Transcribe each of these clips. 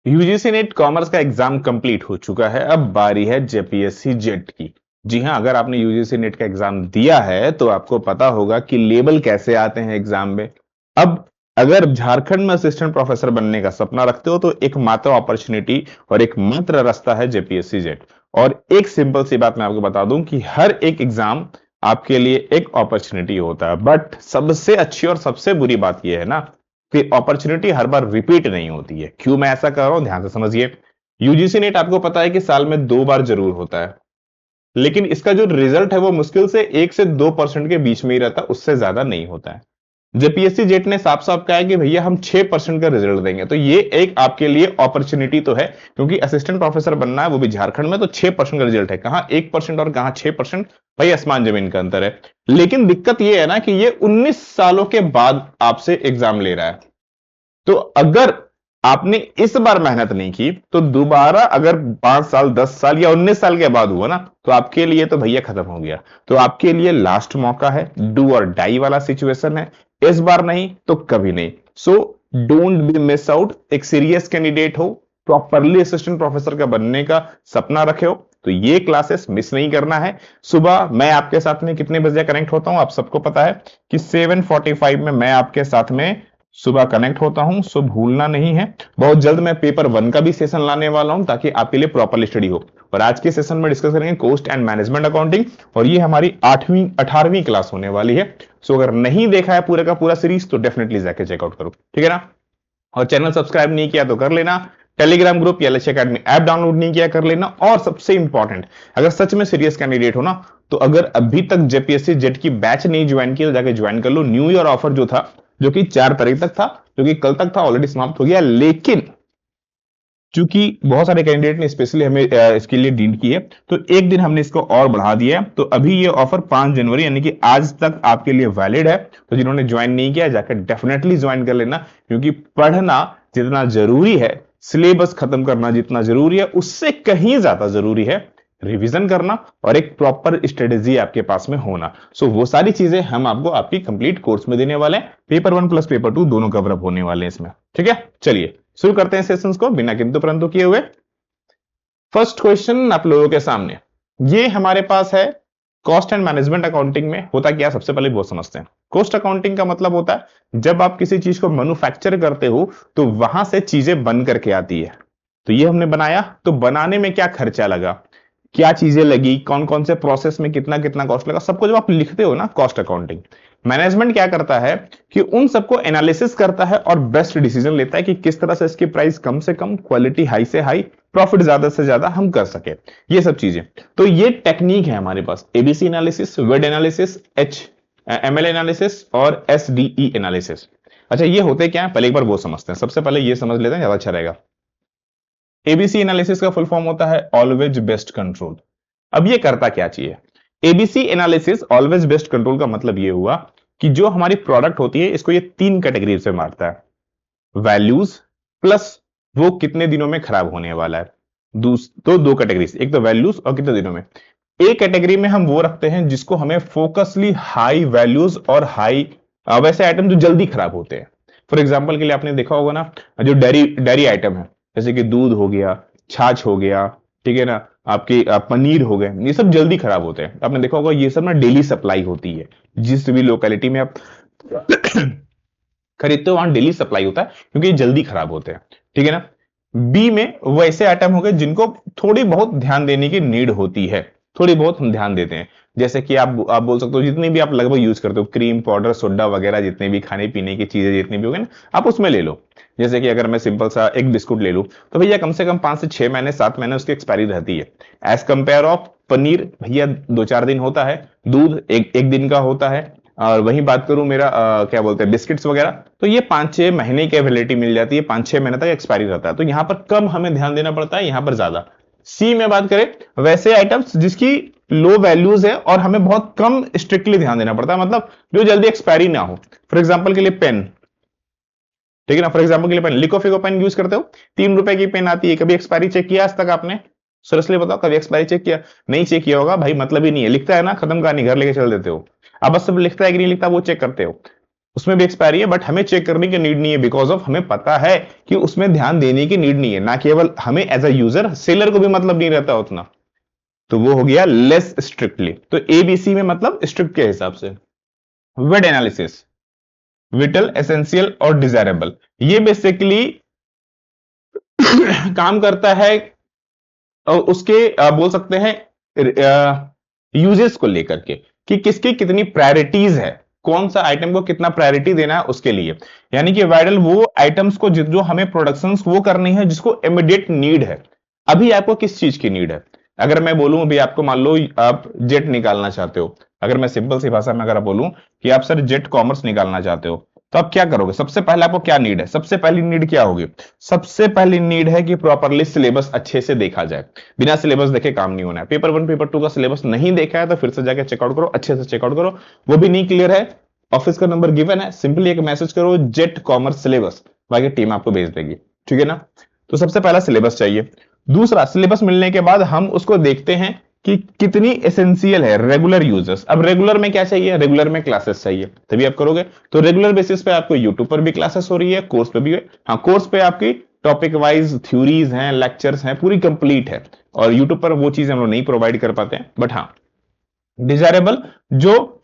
UGC net commerce का exam complete हो चुका है। अब बारी है जेपीएससी जेट की। जी हां, अगर आपने यूजीसी नेट का एग्जाम दिया है तो आपको पता होगा कि लेबल कैसे आते हैं एग्जाम में। अब अगर झारखंड में असिस्टेंट प्रोफेसर बनने का सपना रखते हो तो एकमात्र अपॉर्चुनिटी और एकमात्र रास्ता है जेपीएससी जेट। और एक सिंपल सी बात मैं आपको बता दूं कि हर एक एग्जाम आपके लिए एक अपॉर्चुनिटी होता है, बट सबसे अच्छी और सबसे बुरी बात यह है ना कि अपॉर्चुनिटी हर बार रिपीट नहीं होती है। क्यों मैं ऐसा कर रहा हूं, ध्यान से समझिए। यूजीसी नेट आपको पता है कि साल में 2 बार जरूर होता है, लेकिन इसका जो रिजल्ट है वो मुश्किल से 1 से 2% के बीच में ही रहता है, उससे ज्यादा नहीं होता है। जेपीएससी जेट ने साफ साफ कहा है कि भैया हम 6% का रिजल्ट देंगे, तो ये एक आपके लिए अपॉर्चुनिटी तो है, क्योंकि असिस्टेंट प्रोफेसर बनना है वो भी झारखंड में, तो 6% का रिजल्ट है। कहां 1% और कहां 6%, भाई आसमान जमीन का अंतर है। लेकिन दिक्कत ये है ना कि ये 19 सालों के बाद आपसे एग्जाम ले रहा है। तो अगर आपने इस बार मेहनत नहीं की तो दोबारा अगर 5 साल 10 साल या 19 साल के बाद हुआ ना तो आपके लिए तो भैया खत्म हो गया। तो आपके लिए लास्ट मौका है, डू और डाई वाला सिचुएशन है। इस बार नहीं तो कभी नहीं। So don't be miss out. एक सीरियस कैंडिडेट हो, प्रॉपरली असिस्टेंट प्रोफेसर का बनने का सपना रखे हो तो ये क्लासेस मिस नहीं करना है। सुबह मैं आपके साथ में कितने बजे कनेक्ट होता हूं आप सबको पता है कि 7:45 में मैं आपके साथ में सुबह कनेक्ट होता हूं, सो भूलना नहीं है। बहुत जल्द मैं पेपर 1 का भी सेशन लाने वाला हूं ताकि आपके लिए प्रॉपरली स्टडी हो। और आज के सेशन में डिस्कस करेंगे कॉस्ट एंड मैनेजमेंट अकाउंटिंग, और ये हमारी 8वीं 18वीं क्लास होने वाली है। सो अगर नहीं देखा है पूरे का पूरा सीरीज तो डेफिनेटली जाके चेकआउट करो, ठीक है ना। और चैनल सब्सक्राइब नहीं किया तो कर लेना। टेलीग्राम ग्रुप या लक्ष्य अकेडमी ऐप डाउनलोड नहीं किया कर लेना। और सबसे इंपॉर्टेंट, अगर सच में सीरियस कैंडिडेट हो ना तो अगर अभी तक जेपीएससी जेट की बैच नहीं ज्वाइन की तो जाके ज्वाइन कर लो। न्यू ईयर ऑफर जो था, जो कि 4 तारीख तक था, जो कि कल तक था, ऑलरेडी समाप्त हो गया। लेकिन चूंकि बहुत सारे कैंडिडेट ने स्पेशली हमें इसके लिए डील की है तो एक दिन हमने इसको और बढ़ा दिया है। तो अभी ये ऑफर 5 जनवरी यानी कि आज तक आपके लिए वैलिड है। तो जिन्होंने ज्वाइन नहीं किया जाकर डेफिनेटली ज्वाइन कर लेना, क्योंकि पढ़ना जितना जरूरी है, सिलेबस खत्म करना जितना जरूरी है, उससे कहीं ज्यादा जरूरी है रिवीजन करना और एक प्रॉपर स्ट्रेटेजी आपके पास में होना। सो वो सारी चीजें हम आपको आपकी कंप्लीट कोर्स में देने वाले हैं। पेपर 1 प्लस पेपर 2 दोनों कवर अप होने वाले हैं इसमें, ठीक है। चलिए शुरू करते हैं सेशंस को बिना किंतु परंतु किए हुए। फर्स्ट क्वेश्चन आप लोगों के सामने, ये हमारे पास है कॉस्ट एंड मैनेजमेंट अकाउंटिंग में होता क्या, सबसे पहले वो समझते हैं। कॉस्ट अकाउंटिंग का मतलब होता है जब आप किसी चीज को मैन्युफैक्चर करते हो तो वहां से चीजें बन करके आती है। तो ये हमने बनाया, तो बनाने में क्या खर्चा लगा, क्या चीजें लगी, कौन कौन से प्रोसेस में कितना कितना कॉस्ट लगा, सबको जब आप लिखते हो ना कॉस्ट अकाउंटिंग। मैनेजमेंट क्या करता है कि उन सबको एनालिसिस करता है और बेस्ट डिसीजन लेता है कि किस तरह से इसकी प्राइस कम से कम, क्वालिटी हाई से हाई, प्रॉफिट ज्यादा से ज्यादा हम कर सके, ये सब चीजें। तो ये टेक्निक है हमारे पास, एबीसी एनालिसिस, वेड एनालिसिस, एमएल एनालिसिस और एसडीई एनालिसिस। अच्छा ये होते क्या है, पहले एक बार वो समझते हैं। सबसे पहले ये समझ लेते हैं, ज्यादा अच्छा रहेगा। एबीसी एनालिसिस का फुल फॉर्म होता है ऑलवेज बेस्ट कंट्रोल। अब ये करता क्या चाहिए, ABC analysis always best control का मतलब ये हुआ कि जो हमारी प्रोडक्ट होती है इसको ये 3 कैटेगरी से मारता है। वैल्यूज प्लस वो कितने दिनों में खराब होने वाला है। तो 2 कैटेगरी, एक तो वैल्यूज और कितने दिनों में। एक कैटेगरी में हम वो रखते हैं जिसको हमें फोकसली हाई वैल्यूज और हाई वैसे आइटम जो जल्दी खराब होते हैं। फॉर एग्जाम्पल के लिए आपने देखा होगा ना, जो डेयरी डेयरी आइटम है, जैसे कि दूध हो गया, छाछ हो गया, ठीक है ना, आपके पनीर हो गए, ये सब जल्दी खराब होते हैं। आपने देखा होगा ये सब ना डेली सप्लाई होती है। जिस भी लोकेलिटी में आप खरीदते हो वहां डेली सप्लाई होता है, क्योंकि ये जल्दी खराब होते हैं, ठीक है ना। बी में वैसे आइटम हो गए जिनको थोड़ी बहुत ध्यान देने की नीड होती है, थोड़ी बहुत हम ध्यान देते हैं। जैसे कि आप बोल सकते हो जितनी भी आप लगभग यूज करते हो, क्रीम पाउडर सोडा वगैरह, जितने भी खाने पीने की चीजें जितनी भी हो गई ना, आप उसमें ले लो। जैसे कि अगर मैं सिंपल सा एक बिस्कुट ले लूं तो भैया कम से कम 5 से 6 महीने 7 महीने उसकी एक्सपायरी रहती है। एज कंपेयर ऑफ पनीर भैया 2-4 दिन होता है, दूध एक एक दिन का होता है। और वही बात करूं मेरा क्या बोलते हैं बिस्किट्स वगैरह, तो ये 5-6 महीने की वैलिडिटी मिल जाती है, 5-6 महीने तक एक्सपायरी रहता है। तो यहां पर कम हमें ध्यान देना पड़ता है, यहां पर ज्यादा। सी में बात करें वैसे आइटम्स जिसकी लो वैल्यूज है और हमें बहुत कम स्ट्रिक्टली ध्यान देना पड़ता है, मतलब जो जल्दी एक्सपायरी ना हो। फॉर एग्जाम्पल के लिए पेन, ठीक है ना, फॉर एग्जाम्पल के लिए पेन, लिकोफिको पेन यूज करते हो, 3 रुपए की पेन आती है, कभी एक्सपायरी चेक किया आज तक आपने? सीरियसली बताओ, कभी एक्सपायरी चेक किया? नहीं चेक किया होगा भाई, मतलब ही नहीं है, लिखता है ना, खत्म कहानी, घर लेके चल देते हो। अब बस सब लिखता है कि नहीं लिखता वो चेक करते हो। उसमें भी एक्सपायरी है, बट हमें चेक करने की नीड नहीं है, बिकॉज ऑफ हमें पता है कि उसमें ध्यान देने की नीड नहीं है, ना केवल हमें एज अ यूजर, सेलर को भी मतलब नहीं रहता उतना। तो वो हो गया लेस स्ट्रिक्टली। तो एबीसी में मतलब स्ट्रिक्ट के हिसाब से। वेट एनालिसिस, विटल, एसेंशियल और डिजायरेबल, ये बेसिकली काम करता है उसके बोल सकते हैं यूजेस को लेकर के, कि किसकी कितनी प्रायोरिटीज है, कौन सा आइटम को कितना प्रायोरिटी देना है उसके लिए। यानी कि वाइडल वो आइटम्स को जो हमें प्रोडक्शंस वो करनी है जिसको इमीडिएट नीड है। अभी आपको किस चीज की नीड है? अगर मैं बोलूं अभी आपको, मान लो आप जेट निकालना चाहते हो, अगर मैं सिंपल सी भाषा में अगर आप बोलूं कि आप सर जेट कॉमर्स निकालना चाहते हो, तो आप क्या करोगे? सबसे पहले आपको क्या नीड है? सबसे पहली नीड क्या होगी? सबसे पहली नीड है कि प्रॉपरली सिलेबस अच्छे से देखा जाए। बिना सिलेबस देखे काम नहीं होना है। पेपर 1 पेपर 2 का सिलेबस नहीं देखा है तो फिर से जाके चेकआउट करो, अच्छे से चेकआउट करो। वो भी नहीं क्लियर है, ऑफिस का नंबर गिवन है, सिंपली एक मैसेज करो जेट कॉमर्स सिलेबस, बाकी टीम आपको भेज देगी। ठीक है ना? तो सबसे पहला सिलेबस चाहिए। दूसरा, सिलेबस मिलने के बाद हम उसको देखते हैं कि कितनी एसेंशियल है रेगुलर यूजर्स। अब रेगुलर में क्या चाहिए? रेगुलर में क्लासेस चाहिए, तभी आप करोगे। तो रेगुलर बेसिस पे आपको यूट्यूब पर भी क्लासेस हो रही है, कोर्स पे भी है। हाँ, कोर्स पे आपकी टॉपिक वाइज थ्योरीज हैं, लेक्चर्स हैं, पूरी कंप्लीट है। और यूट्यूब पर वो चीज हम लोग नहीं प्रोवाइड कर पाते हैं, बट हाँ, डिजायरेबल जो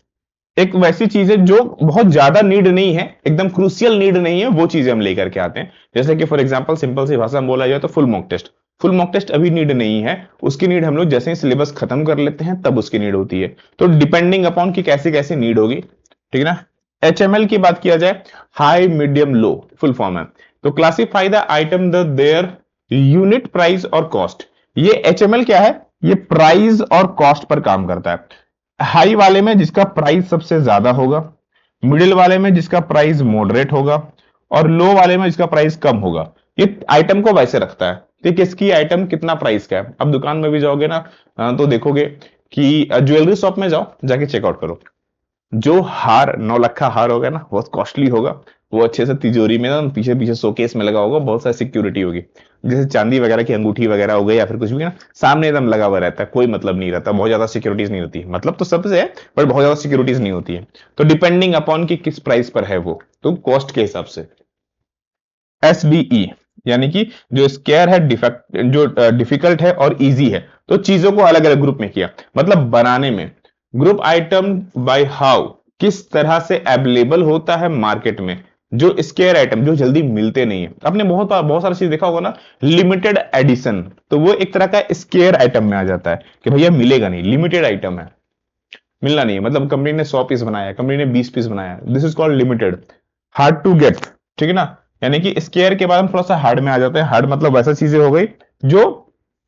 एक वैसी चीज है जो बहुत ज्यादा नीड नहीं है, एकदम क्रूसियल नीड नहीं है, वो चीजें हम लेकर के आते हैं। जैसे कि फॉर एग्जांपल सिंपल सी भाषा में बोला जाए तो full mock test. Full mock test अभी नीड नहीं है, उसकी नीड हम लोग जैसे ही सिलेबस खत्म कर लेते हैं तब उसकी नीड होती है। तो डिपेंडिंग अपॉन की कैसी कैसी नीड होगी। ठीक है ना? एचएमएल की बात किया जाए, high medium low full form है। तो classify the item the their unit price और कॉस्ट। ये एचएमएल क्या है? ये प्राइस और कॉस्ट पर काम करता है। हाई वाले में जिसका प्राइस सबसे ज्यादा होगा, मिडिल वाले में जिसका प्राइस मॉडरेट होगा, और लो वाले में जिसका प्राइस कम होगा। ये आइटम को वैसे रखता है कि किसकी आइटम कितना प्राइस का है। अब दुकान में भी जाओगे ना, तो देखोगे कि ज्वेलरी शॉप में जाओ, जाके चेकआउट करो। जो हार 9 लाख हार होगा ना, बहुत कॉस्टली होगा। वो अच्छे से तिजोरी में ना पीछे पीछे शोकेस में लगा होगा, बहुत सारी सिक्योरिटी होगी। जैसे चांदी वगैरह की अंगूठी वगैरह हो गई या फिर कुछ भी ना, सामने एकदम लगा हुआ रहता है, कोई मतलब नहीं रहता, बहुत ज्यादा सिक्योरिटीज नहीं होती। मतलब तो सबसे है, बट बहुत ज्यादा सिक्योरिटीज नहीं होती है। तो डिपेंडिंग अपॉन कि किस प्राइस पर है वो, तो कॉस्ट के हिसाब से। एसडीई यानी कि जो स्केयर है, डिफेक्ट जो डिफिकल्ट है और इजी है। तो चीजों को अलग अलग ग्रुप में किया, मतलब बनाने में। ग्रुप आइटम बाय हाउ, किस तरह से अवेलेबल होता है मार्केट में। जो स्केयर आइटम जो जल्दी मिलते नहीं है, आपने बहुत बहुत सारा चीज देखा होगा ना, लिमिटेड एडिशन, तो वो एक तरह का स्केयर आइटम में आ जाता है कि भैया मिलेगा नहीं, लिमिटेड आइटम है, मिलना नहीं है। मतलब कंपनी ने 100 पीस बनाया, कंपनी ने 20 पीस बनाया, this is called limited. Hard to get, ठीक है ना? यानी कि स्केयर के बाद हम थोड़ा सा हार्ड में आ जाते हैं। हार्ड मतलब वैसा चीजें हो गई जो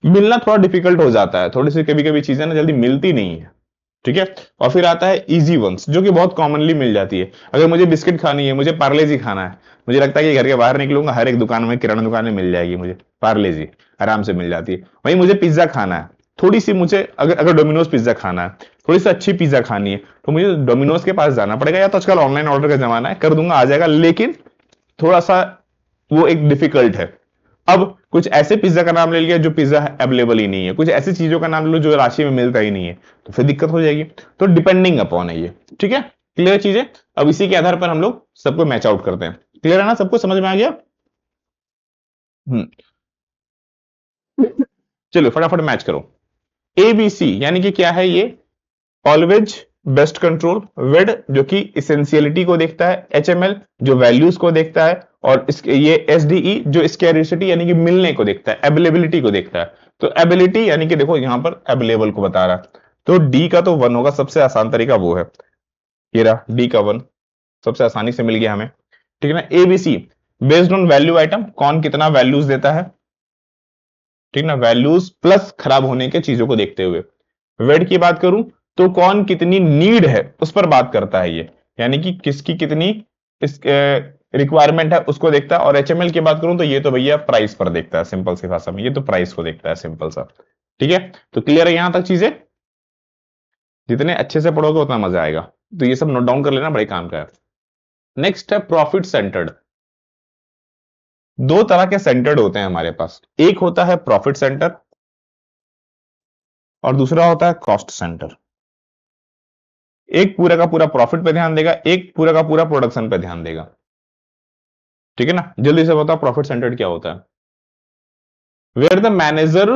मिलना थोड़ा डिफिकल्ट हो जाता है, थोड़ी सी कभी कभी चीजें ना जल्दी मिलती नहीं है। ठीक है? और फिर आता है इजी वंस, जो कि बहुत कॉमनली मिल जाती है। अगर मुझे बिस्किट खानी है, मुझे पार्ले जी खाना है, मुझे लगता है कि घर के बाहर निकलूंगा, हर एक दुकान में, किराना दुकान में मिल जाएगी मुझे पार्ले जी, आराम से मिल जाती है। वहीं मुझे पिज्जा खाना है, थोड़ी सी मुझे अगर अगर डोमिनोज पिज्जा खाना है, थोड़ी सी अच्छी पिज्जा खानी है, तो मुझे डोमिनोज के पास जाना पड़ेगा, या तो आजकल ऑनलाइन ऑर्डर का जमाना है, कर दूंगा आ जाएगा, लेकिन थोड़ा सा वो एक डिफिकल्ट है। अब कुछ ऐसे पिज्जा का नाम ले लिया जो पिज्जा अवेलेबल ही नहीं है, कुछ ऐसी चीजों का नाम ले लो जो राशि में मिलता ही नहीं है, तो फिर दिक्कत हो जाएगी। तो डिपेंडिंग अपॉन है ये। ठीक है? क्लियर चीजें? अब इसी के आधार पर हम लोग सबको मैच आउट करते हैं। क्लियर है ना? सबको समझ में आ गया? हम्म। चलो फटाफट मैच करो। एबीसी यानी कि क्या है ये? ऑलवेज, बेस्ट कंट्रोल, वेड जो कि इसेंशियलिटी को देखता है, एचएमएल जो वैल्यूज को देखता है, और ये एसडीई जो स्कैरिसिटी यानी कि मिलने को देखता है, अवेलेबिलिटी को देखता है। तो एबिलिटी यानी कि देखो यहां पर अवेलेबल को बता रहा है, तो डी का तो 1 होगा, सबसे आसान तरीका वो है। ये रहा डी का 1, सबसे आसानी से मिल गया हमें। ठीक है ना? ABC based on value item, कौन कितना वैल्यूज देता है। ठीक ना? वैल्यूज प्लस खराब होने के चीजों को देखते हुए। वेट की बात करूं तो कौन कितनी नीड है उस पर बात करता है ये, यानी कि किसकी कितनी इस रिक्वायरमेंट है उसको देखता है। और एचएमएल की बात करूं तो ये तो भैया प्राइस पर देखता है, सिंपल सी भाषा में ये तो प्राइस को देखता है, सिंपल सा। ठीक है? तो क्लियर है यहां तक चीजें? जितने अच्छे से पढ़ोगे उतना मजा आएगा। तो ये सब नोट डाउन कर लेना, बड़े काम का है। नेक्स्ट है प्रॉफिट सेंटर्ड। दो तरह के सेंटर्ड होते हैं हमारे पास, एक होता है प्रॉफिट सेंटर और दूसरा होता है कॉस्ट सेंटर। एक पूरा का पूरा प्रॉफिट पे ध्यान देगा, एक पूरा का पूरा प्रोडक्शन पे ध्यान देगा। ठीक है ना, जल्दी से बताओ प्रॉफिट सेंटर्ड क्या होता है? Where the manager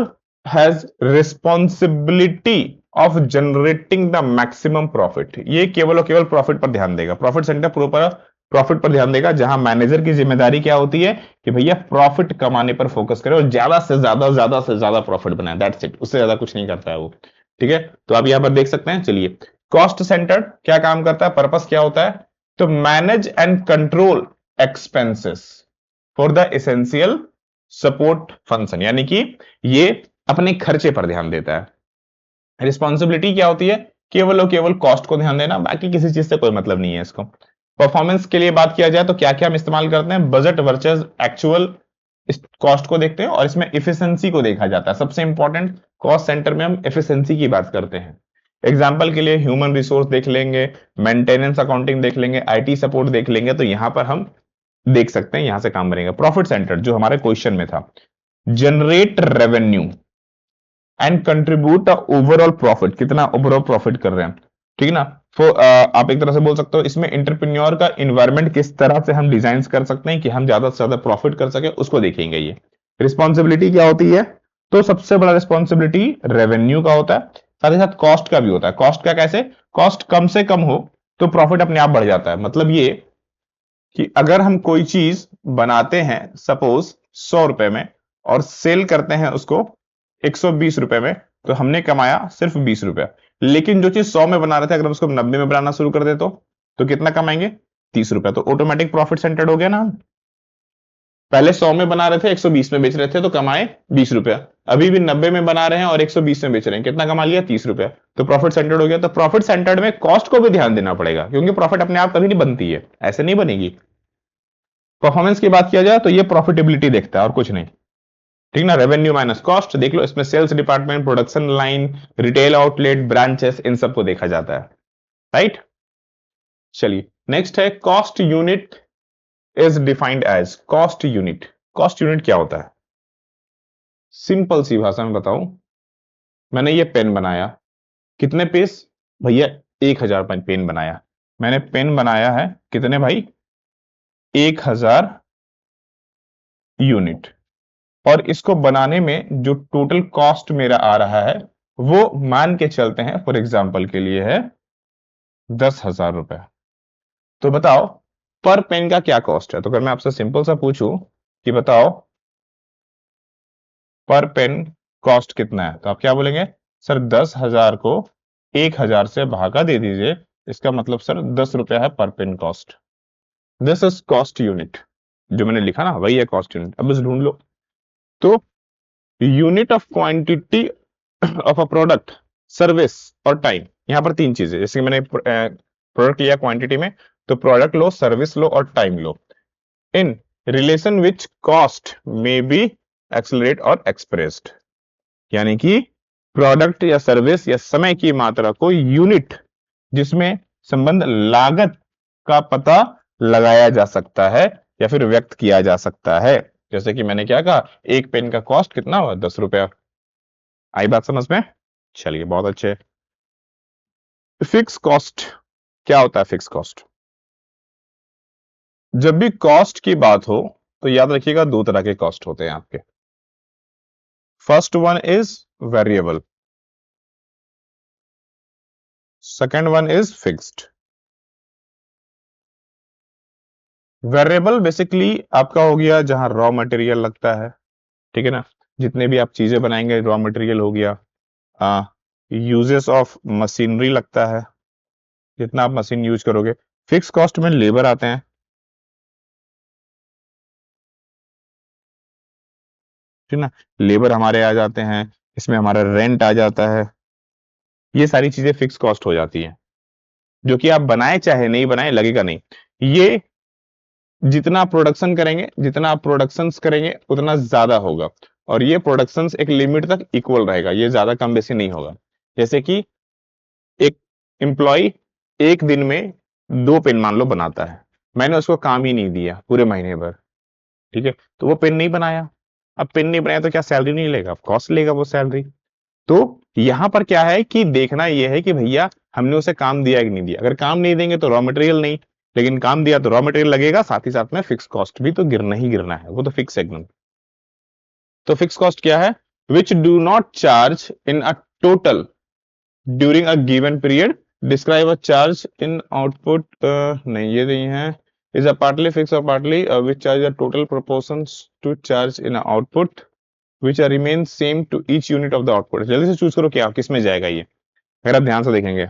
has responsibility of generating the maximum profit. ये केवल और केवल प्रॉफिट पर ध्यान देगा, प्रॉफिट सेंटर पूरा प्रॉफिट पर ध्यान देगा, जहां मैनेजर की जिम्मेदारी क्या होती है कि भैया प्रॉफिट कमाने पर फोकस करे और ज्यादा से ज्यादा प्रॉफिट बनाए, दैट्स इट, उससे ज्यादा कुछ नहीं करता है वो। ठीक है, तो आप यहां पर देख सकते हैं। चलिए, कॉस्ट सेंटर्ड क्या काम करता है, पर्पस क्या होता है? तो manage and control expenses for the essential support function, यानी कि ये अपने खर्चे पर ध्यान देता है। रिस्पॉन्सिबिलिटी क्या होती है? केवल और केवल कॉस्ट को ध्यान देना, बाकी किसी चीज से कोई मतलब नहीं है इसको। परफॉर्मेंस के लिए बात किया जाए तो क्या क्या हम इस्तेमाल करते हैं? बजट वर्सेस एक्चुअल कॉस्ट को देखते हैं, और इसमें इफिशिएंसी को देखा जाता है। सबसे इंपॉर्टेंट, कॉस्ट सेंटर में हम इफिशिएंसी की बात करते हैं। एग्जाम्पल के लिए ह्यूमन रिसोर्स देख लेंगे, मेंटेनेंस अकाउंटिंग देख लेंगे, आईटी सपोर्ट देख लेंगे, तो यहां पर हम देख सकते हैं, यहां से काम बनेगा। प्रॉफिट सेंटर जो हमारे क्वेश्चन में था, generate revenue and contribute overall profit, कितना ओवरऑल प्रॉफिट कर रहे हैं। ठीक है ना, तो आप एक तरह से बोल सकते हो इसमें एंटरप्रेन्योर का इन्वायरमेंट किस तरह से हम डिजाइन कर सकते हैं कि हम ज्यादा से ज्यादा प्रॉफिट कर सके, उसको देखेंगे। ये रिस्पॉन्सिबिलिटी क्या होती है? तो सबसे बड़ा रिस्पॉन्सिबिलिटी रेवेन्यू का होता है, साथ ही साथ कॉस्ट का भी होता है। कॉस्ट का कैसे? कॉस्ट कम से कम हो तो प्रॉफिट अपने आप बढ़ जाता है। मतलब ये कि अगर हम कोई चीज बनाते हैं सपोज 100 रुपए में और सेल करते हैं उसको 120 रुपए में, तो हमने कमाया सिर्फ 20 रुपया। लेकिन जो चीज 100 में बना रहे थे, अगर हम उसको 90 में बनाना शुरू कर दे तो कितना कमाएंगे? 30 रुपया। तो ऑटोमेटिक प्रॉफिट सेंटर्ड हो गया ना। पहले 100 में बना रहे थे, 120 में बेच रहे थे, तो कमाए 20 रुपया। अभी भी 90 में बना रहे हैं और 120 में बेच रहे हैं, कितना कमा लिया? 30 रुपया। तो प्रॉफिट सेंटर्ड हो गया। तो प्रॉफिट सेंटर्ड में कॉस्ट को भी ध्यान देना पड़ेगा, क्योंकि प्रॉफिट अपने आप कभी नहीं बनती है, ऐसे नहीं बनेगी। परफॉर्मेंस की बात किया जाए तो ये प्रॉफिटेबिलिटी देखता है और कुछ नहीं। ठीक ना, रेवेन्यू माइनस कॉस्ट देख लो, इसमें sales department, production line, retail outlet, branches, इन सबको देखा जाता है। राइट, चलिए नेक्स्ट है cost unit is defined as. Cost unit, cost unit क्या होता है? सिंपल सी भाषा में बताऊं, मैंने ये पेन बनाया, कितने पीस भैया? 1000 पेन बनाया। मैंने पेन बनाया है कितने भाई? 1000 यूनिट। और इसको बनाने में जो टोटल कॉस्ट मेरा आ रहा है वो मान के चलते हैं फॉर एग्जाम्पल के लिए है 10,000 रुपए। तो बताओ पर पेन का क्या कॉस्ट है? तो अगर मैं आपसे सिंपल सा पूछूं कि बताओ पर पेन कॉस्ट कितना है, तो आप क्या बोलेंगे? सर 10,000 को 1,000 से भागा दे दीजिए, इसका मतलब सर 10 रुपया है पर pen cost. This is cost unit. जो मैंने लिखा ना वही है कॉस्ट यूनिट। अब बस ढूंढ लो। तो unit of quantity of a product, service और टाइम, यहां पर तीन चीजें, जैसे कि मैंने प्रोडक्ट लिया क्वांटिटी में, तो प्रोडक्ट लो, सर्विस लो और time low, in relation which cost may be accelerate और एक्सप्रेस्ड। यानी कि प्रोडक्ट या सर्विस या समय की मात्रा को यूनिट जिसमें संबंध लागत का पता लगाया जा सकता है या फिर व्यक्त किया जा सकता है। जैसे कि मैंने क्या कहा, एक पेन का कॉस्ट कितना हुआ? 10 रुपया। आई बात समझ में? चलिए बहुत अच्छे। फिक्स कॉस्ट क्या होता है? फिक्स कॉस्ट, जब भी कॉस्ट की बात हो तो याद रखिएगा दो तरह के कॉस्ट होते हैं आपके। First one is variable, second one is fixed. Variable basically आपका हो गया जहां रॉ मटेरियल लगता है। ठीक है ना, जितने भी आप चीजें बनाएंगे रॉ मटेरियल हो गया। यूजेस ऑफ मशीनरी लगता है, जितना आप मशीन यूज करोगे। फिक्स कॉस्ट में लेबर आते हैं। ठीक ना, लेबर हमारे आ जाते हैं, इसमें हमारा रेंट आ जाता है। ये सारी चीजें फिक्स कॉस्ट हो जाती हैं, जो कि आप बनाए चाहे नहीं बनाए लगेगा नहीं। ये जितना प्रोडक्शन करेंगे, जितना आप प्रोडक्शन करेंगे उतना ज्यादा होगा, और ये प्रोडक्शन एक लिमिट तक इक्वल रहेगा, ये ज्यादा कम बेसी नहीं होगा। जैसे कि एक एम्प्लॉय एक दिन में 2 पेन मान लो बनाता है, मैंने उसको काम ही नहीं दिया पूरे महीने भर। ठीक है, तो वो पेन नहीं बनाया। अब पेन नहीं बनाया तो क्या सैलरी नहीं लेगा? ऑफ कोर्स लेगा वो सैलरी। तो यहां पर क्या है कि देखना यह है कि भैया हमने उसे काम दिया कि नहीं दिया। अगर काम नहीं देंगे तो रॉ मटेरियल नहीं, लेकिन काम दिया तो रॉ मटेरियल लगेगा, साथ ही साथ में फिक्स कॉस्ट भी तो गिरना ही गिरना है, वो तो फिक्स है एकदम। तो फिक्स कॉस्ट क्या है? Which do not charge in a total during a given period, describe a charge in output, नहीं ये नहीं है, इज अ पार्टली फिक्स और partly which charge a total proportions to charge in output which are remain same to each unit of the output. जल्दी से choose करो क्या किस में जाएगा ये, अगर आप ध्यान से देखेंगे।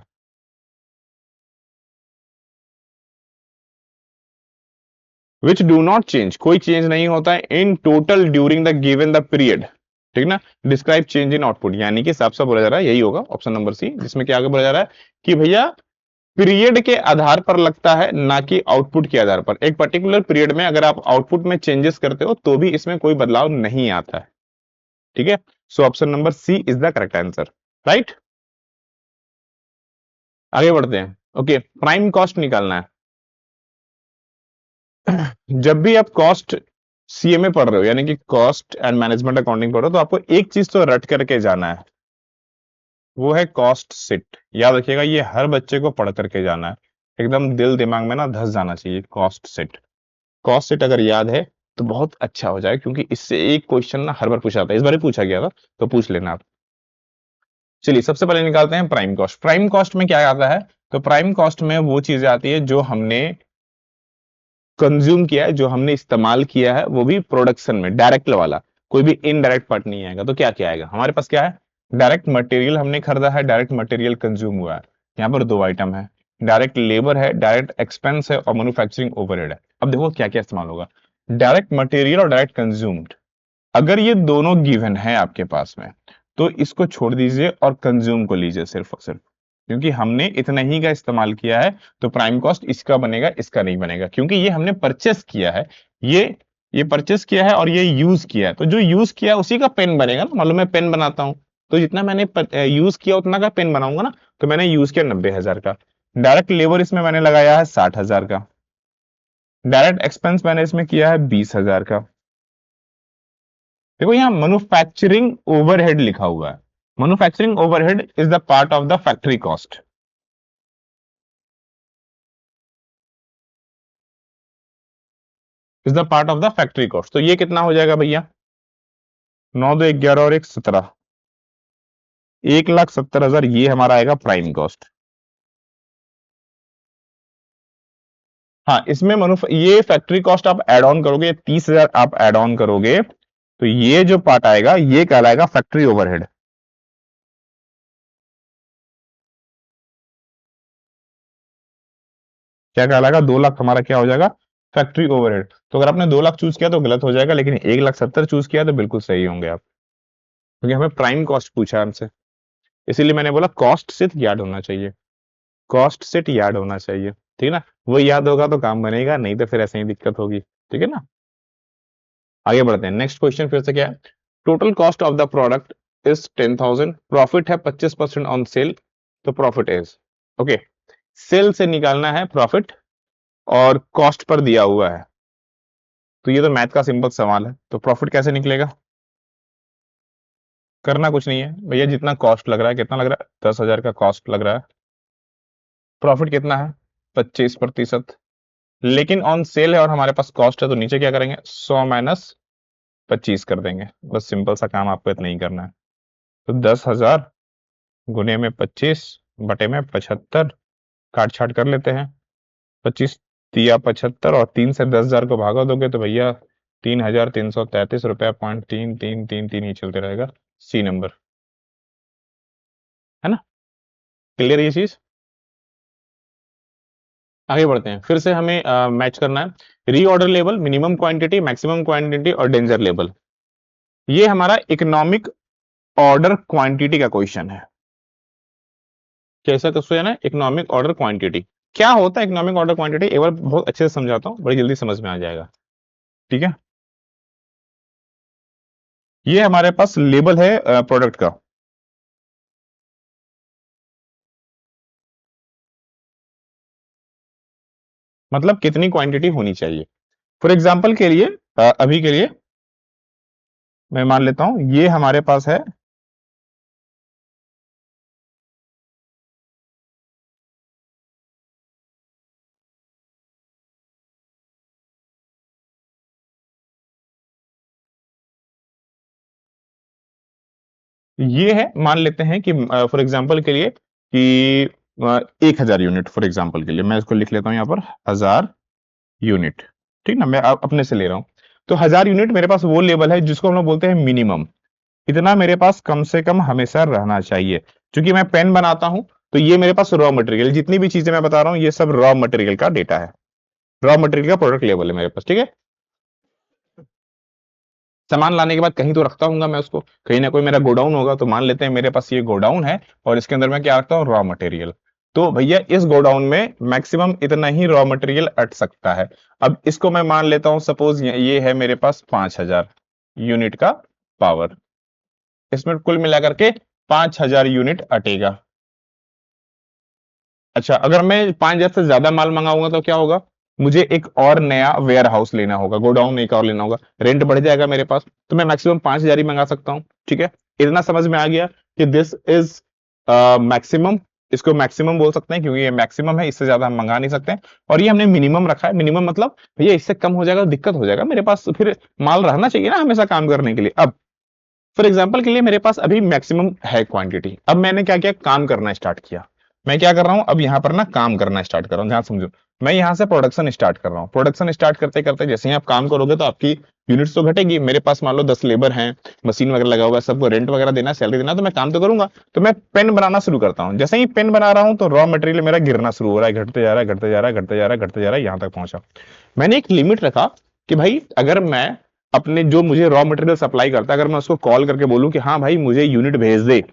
विच डू नॉट चेंज, कोई चेंज नहीं होता है, in total during the given the period, ठीक ना। डिस्क्राइब चेंज इन आउटपुट, यानी कि साफ साफ बोला जा रहा है, यही होगा ऑप्शन नंबर सी, जिसमें क्या आगे बोला जा रहा है कि भैया पीरियड के आधार पर लगता है, ना कि आउटपुट के आधार पर। एक पर्टिकुलर पीरियड में अगर आप आउटपुट में चेंजेस करते हो तो भी इसमें कोई बदलाव नहीं आता है, ठीक है। So option number C is the correct answer, right. आगे बढ़ते हैं। ओके, प्राइम कॉस्ट निकालना है। जब भी आप कॉस्ट सीएमए पढ़ रहे हो, यानी कि कॉस्ट एंड मैनेजमेंट अकाउंटिंग पढ़ रहे हो, तो आपको एक चीज तो रट करके जाना है, वो है कॉस्ट शीट। याद रखिएगा, ये हर बच्चे को पढ़ करके जाना है, एकदम दिल दिमाग में ना धस जाना चाहिए कॉस्ट शीट। कॉस्ट शीट अगर याद है तो बहुत अच्छा हो जाए, क्योंकि इससे एक क्वेश्चन ना हर बार पूछा जाता है, इस बार ही पूछा गया था, तो पूछ लेना आप। चलिए सबसे पहले निकालते हैं प्राइम कॉस्ट। प्राइम कॉस्ट में क्या आता है? तो प्राइम कॉस्ट में वो चीजें आती है जो हमने कंज्यूम किया है, जो हमने इस्तेमाल किया है, वो भी प्रोडक्शन में डायरेक्ट वाला, कोई भी इनडायरेक्ट पार्ट नहीं आएगा। तो क्या क्या आएगा हमारे पास? क्या है? डायरेक्ट मटेरियल हमने खरीदा है, डायरेक्ट मटेरियल कंज्यूम हुआ है, यहाँ पर दो आइटम है। डायरेक्ट लेबर है, डायरेक्ट एक्सपेंस है, और मैन्युफैक्चरिंग ओवरहेड है। अब देखो क्या क्या इस्तेमाल होगा, डायरेक्ट मटेरियल और डायरेक्ट कंज्यूम्ड। अगर ये दोनों गिवन है आपके पास में, तो इसको छोड़ दीजिए और कंज्यूम को लीजिए सिर्फ और सिर्फ, क्योंकि हमने इतना ही का इस्तेमाल किया है, तो प्राइम कॉस्ट इसका बनेगा, इसका नहीं बनेगा, क्योंकि ये हमने परचेस किया है। ये ये परचेस किया है और ये यूज किया है, तो जो यूज किया है उसी का पेन बनेगा ना। मालूम मैं पेन बनाता हूं, तो जितना मैंने यूज किया उतना का पेन बनाऊंगा ना। तो मैंने यूज किया 90,000 का। डायरेक्ट लेबर इसमें मैंने लगाया है 60,000 का। डायरेक्ट एक्सपेंस मैंने इसमें किया है 20,000 का। देखो यहाँ मैन्युफैक्चरिंग ओवरहेड लिखा हुआ है। Manufacturing overhead is the part of the factory cost. Is the part of the factory cost. तो ये कितना हो जाएगा भैया? 9 2 11 और 1 17, 1,70,000 ये हमारा आएगा प्राइम कॉस्ट। हाँ, इसमें ये फैक्ट्री कॉस्ट आप एड ऑन करोगे, 30,000 आप एड ऑन करोगे, तो ये जो पार्ट आएगा ये कहलाएगा फैक्ट्री ओवरहेड। क्या कहलाएगा? 2 लाख हमारा क्या हो जाएगा? Factory overhead. तो अगर आपने 2 लाख चूज किया तो गलत हो जाएगा, लेकिन 1,70,000 चूज किया तो बिल्कुल सही होंगे आप, क्योंकि हमें प्राइम कॉस्ट पूछा है हमसे। इसीलिए मैंने बोला कॉस्ट सिर्फ याद होना चाहिए, कॉस्ट सेट याद होना चाहिए, ठीक है ना। वो याद होगा तो काम बनेगा, नहीं तो फिर ऐसे ही दिक्कत होगी, ठीक है ना। आगे बढ़ते हैं। नेक्स्ट क्वेश्चन फिर से क्या है? Total cost of the product is 10,000, profit है 25% ऑन सेल, तो प्रॉफिट इज, ओके, सेल से निकालना है प्रॉफिट और कॉस्ट पर दिया हुआ है, तो ये तो मैथ का सिंपल सवाल है। तो प्रॉफिट कैसे निकलेगा? करना कुछ नहीं है भैया, जितना कॉस्ट लग रहा है, कितना लग रहा है? 10,000 का कॉस्ट लग रहा है, प्रॉफिट कितना है? 25%, लेकिन ऑन सेल है और हमारे पास कॉस्ट है, तो नीचे क्या करेंगे? 100 - 25 कर देंगे। बस सिंपल सा काम आपको इतना ही करना है। तो 10,000 गुने में 25 बटे में 75, काट छाट कर लेते हैं। 25 तिया 75, और 3 से 10,000 को भागा दोगे तो भैया 3,333 रुपया, 3,333 ही चलते रहेगा। सी नंबर, है ना। क्लियर ये चीज? आगे बढ़ते हैं। फिर से हमें मैच करना है reorder level, minimum quantity, maximum quantity और डेंजर लेवल। ये हमारा इकोनॉमिक ऑर्डर क्वांटिटी का क्वेश्चन है। कैसा क्वेश्चन है? Economic order quantity. क्या होता है इकोनॉमिक ऑर्डर क्वांटिटी? एक बार बहुत अच्छे से समझाता हूं, बड़ी जल्दी समझ में आ जाएगा, ठीक है। ये हमारे पास लेबल है प्रोडक्ट का, मतलब कितनी क्वांटिटी होनी चाहिए। फॉर एग्जाम्पल के लिए अभी के लिए मैं मान लेता हूं ये हमारे पास है ये है, मान लेते हैं कि फॉर एग्जांपल के लिए कि 1000 यूनिट, फॉर एग्जांपल के लिए मैं इसको लिख लेता हूं यहां पर 1000 यूनिट। ठीक ना, मैं अपने से ले रहा हूं। तो 1000 यूनिट मेरे पास वो लेवल है जिसको हम लोग बोलते हैं मिनिमम। इतना मेरे पास कम से कम हमेशा रहना चाहिए। क्योंकि मैं पेन बनाता हूं, तो ये मेरे पास रॉ मटेरियल, जितनी भी चीजें मैं बता रहा हूं ये सब रॉ मटेरियल का डेटा है, रॉ मटेरियल का प्रोडक्ट लेवल है मेरे पास। ठीक है, सामान लाने के बाद कहीं तो रखता हूँ मैं उसको, कहीं ना कोई मेरा गोडाउन होगा, तो मान लेते हैं मेरे पास ये गोडाउन है और इसके अंदर मैं क्या रखता हूँ, रॉ मटेरियल। तो भैया इस गोडाउन में मैक्सिमम इतना ही रॉ मटेरियल अट सकता है। अब इसको मैं मान लेता हूं, सपोज ये है मेरे पास 5000 यूनिट का पावर, इसमें कुल मिलाकर के 5000 यूनिट अटेगा। अच्छा, अगर मैं 5000 से ज्यादा माल मंगाऊंगा तो क्या होगा, मुझे एक और नया वेयर हाउस लेना होगा, गोडाउन एक और लेना होगा, रेंट बढ़ जाएगा मेरे पास, तो मैं मैक्सिमम 5000 ही मंगा सकता हूं। ठीक है, इतना समझ में आ गया कि दिस इज मैक्सिमम। इसको मैक्सिमम बोल सकते हैं क्योंकि ये मैक्सिमम है, इससे ज्यादा हम मंगा नहीं सकते हैं। और ये हमने मिनिमम रखा है, मिनिमम मतलब भैया इससे कम हो जाएगा तो दिक्कत हो जाएगा, मेरे पास फिर माल रहना चाहिए ना हमेशा काम करने के लिए। अब फॉर एग्जाम्पल के लिए मेरे पास अभी मैक्सिमम है क्वांटिटी, अब मैंने क्या किया, काम करना स्टार्ट किया। मैं क्या कर रहा हूं, अब यहां पर ना काम करना स्टार्ट कर रहा हूं, ध्यान समझो। मैं यहां से प्रोडक्शन स्टार्ट कर रहा हूं, प्रोडक्शन स्टार्ट करते करते जैसे ही आप काम करोगे तो आपकी यूनिट्स तो घटेगी। मेरे पास मान लो 10 लेबर हैं, मशीन वगैरह लगा हुआ है, सबको रेंट वगैरह देना, सैलरी देना, तो मैं काम तो करूंगा। तो मैं पेन बनाना शुरू करता हूं, जैसे ही पेन बना रहा हूं तो रॉ मटेरियल मेरा गिरना शुरू हो रहा है, घटते जा रहा है, घटते जा रहा है, घटते जा रहा है, घटते जा रहा है, यहां तक पहुंचा। मैंने एक लिमिट रखा कि भाई अगर मैं अपने जो मुझे रॉ मटेरियल सप्लाई करता है, अगर मैं उसको कॉल करके बोलूं कि हाँ भाई मुझे यूनिट भेज दे,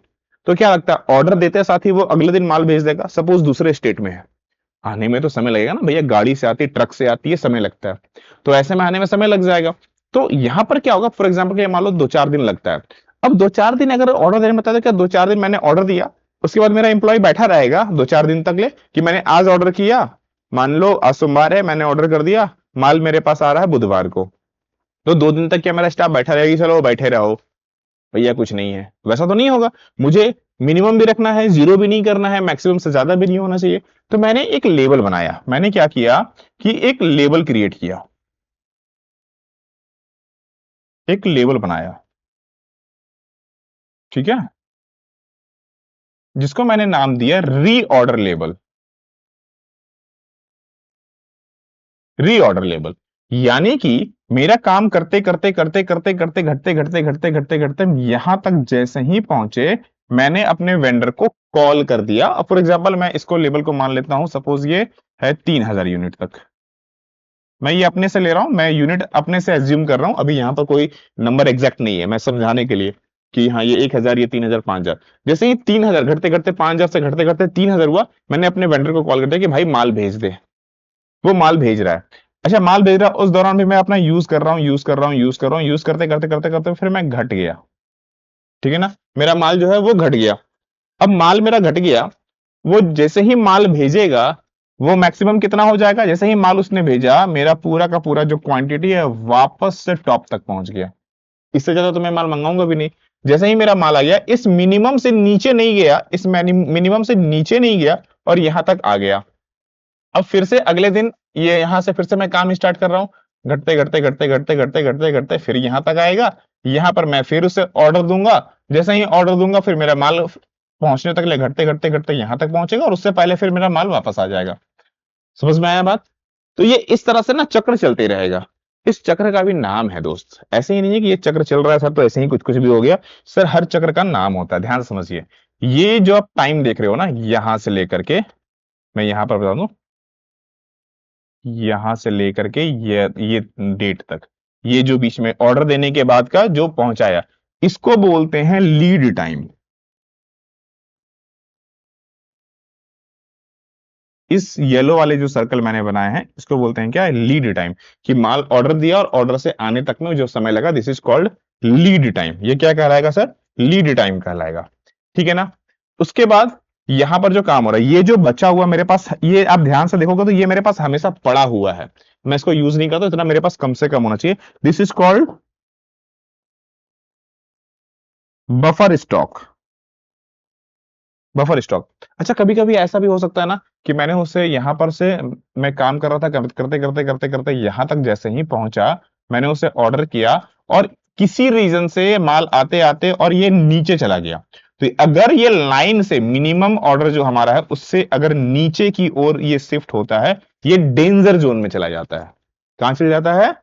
तो क्या लगता है ऑर्डर देते साथ ही वो अगले दिन माल भेज देगा। सपोज दूसरे स्टेट में है, आने में तो समय लगेगा ना भैया, गाड़ी से आती है, ट्रक से आती है, समय लगता है, तो ऐसे में आने में समय लग जाएगा। तो यहां पर क्या होगा, फॉर एग्जाम्पल मान लो 2-4 दिन लगता है। अब 2-4 दिन अगर ऑर्डर देने में बता दो, क्या 2-4 दिन मैंने ऑर्डर दिया, उसके बाद मेरा एम्प्लॉय बैठा रहेगा 2-4 दिन तक ले कि मैंने आज ऑर्डर किया, मान लो आज सोमवार है, मैंने ऑर्डर कर दिया, माल मेरे पास आ रहा है बुधवार को, तो 2 दिन तक क्या मेरा स्टाफ बैठा रहेगा, चलो बैठे रहो भैया कुछ नहीं है, वैसा तो नहीं होगा। मुझे मिनिमम भी रखना है, जीरो भी नहीं करना है, मैक्सिमम से ज्यादा भी नहीं होना चाहिए। तो मैंने एक लेबल बनाया, मैंने क्या किया कि एक लेबल क्रिएट किया, एक लेबल बनाया। ठीक है, जिसको मैंने नाम दिया रीऑर्डर लेबल, रीऑर्डर लेबल। यानी कि मेरा काम करते करते करते करते करते घटते घटते घटते घटते घटते यहां तक जैसे ही पहुंचे, मैंने अपने वेंडर को कॉल कर दिया। फॉर एग्जांपल मैं इसको लेबल को मान लेता हूं, सपोज ये है 3000 यूनिट तक, मैं ये अपने से ले रहा हूं, मैं यूनिट अपने से एज्यूम कर रहा हूं, अभी यहां पर कोई नंबर एग्जैक्ट नहीं है, मैं समझाने के लिए कि हाँ ये 1000, ये 3000, 5000। जैसे ही 3000 घटते घटते 5000 से घटते घटते 3000 हुआ, मैंने अपने वेंडर को कॉल कर दिया कि भाई माल भेज दे। वो माल भेज रहा है। अच्छा, माल भेज रहा है, उस दौरान भी मैं अपना यूज कर रहा हूँ, यूज कर रहा हूँ, यूज कर रहा हूँ, यूज करते करते करते करते फिर मैं घट गया। ठीक है ना, मेरा माल जो है वो घट गया। अब माल मेरा घट गया, वो जैसे ही माल भेजेगा, वो मैक्सिमम कितना हो जाएगा, जैसे ही माल उसने भेजा मेरा पूरा का पूरा जो क्वांटिटी है वापस से टॉप तक पहुंच गया। इससे ज्यादा तो मैं माल मंगाऊंगा भी नहीं। जैसे ही मेरा माल आ गया, इस मिनिमम से नीचे नहीं गया, इस मिनिमम से नीचे नहीं गया और यहां तक आ गया। अब फिर से अगले दिन ये यहां से फिर से मैं काम स्टार्ट कर रहा हूं, घटते घटते घटते घटते घटते घटते घटते फिर यहां तक आएगा। यहां पर मैं फिर उसे ऑर्डर दूंगा, जैसे ही ऑर्डर दूंगा फिर मेरा माल पहुंचने तक ले घटते घटते घटते यहां तक पहुंचेगा और उससे पहले फिर मेरा माल वापस आ जाएगा। समझ में आया बात। तो ये इस तरह से ना चक्र चलते रहेगा। इस चक्र का भी नाम है दोस्त, ऐसे ही नहीं है कि ये चक्र चल रहा है सर तो ऐसे ही कुछ कुछ भी हो गया। सर हर चक्र का नाम होता है, ध्यान से समझिए। ये जो आप टाइम देख रहे हो ना, यहां से लेकर के, मैं यहां पर बता दूं, यहां से लेकर के ये डेट तक, ये जो बीच में ऑर्डर देने के बाद का जो पहुंचाया, इसको बोलते हैं लीड टाइम। इस येलो वाले जो सर्कल मैंने बनाए हैं इसको बोलते हैं क्या, लीड टाइम। कि माल ऑर्डर दिया और ऑर्डर से आने तक में जो समय लगा, this is called lead time. ये क्या कहलाएगा सर, लीड टाइम कहलाएगा। ठीक है ना। उसके बाद यहां पर जो काम हो रहा है, ये जो बचा हुआ मेरे पास, ये आप ध्यान से देखोगे तो ये मेरे पास हमेशा पड़ा हुआ है, मैं इसको यूज नहीं करता, इतना मेरे पास कम से कम होना चाहिए। This is called buffer stock, buffer stock. अच्छा, कभी कभी ऐसा भी हो सकता है ना कि मैंने उससे यहां पर से, मैं काम कर रहा था, करते करते करते करते यहां तक जैसे ही पहुंचा, मैंने उसे ऑर्डर किया और किसी रीजन से माल आते आते और ये नीचे चला गया, तो अगर ये लाइन से मिनिमम ऑर्डर जो हमारा है उससे अगर नीचे की ओर ये शिफ्ट होता है, ये डेंजर जोन में चला जाता है। कहां चला जाता है?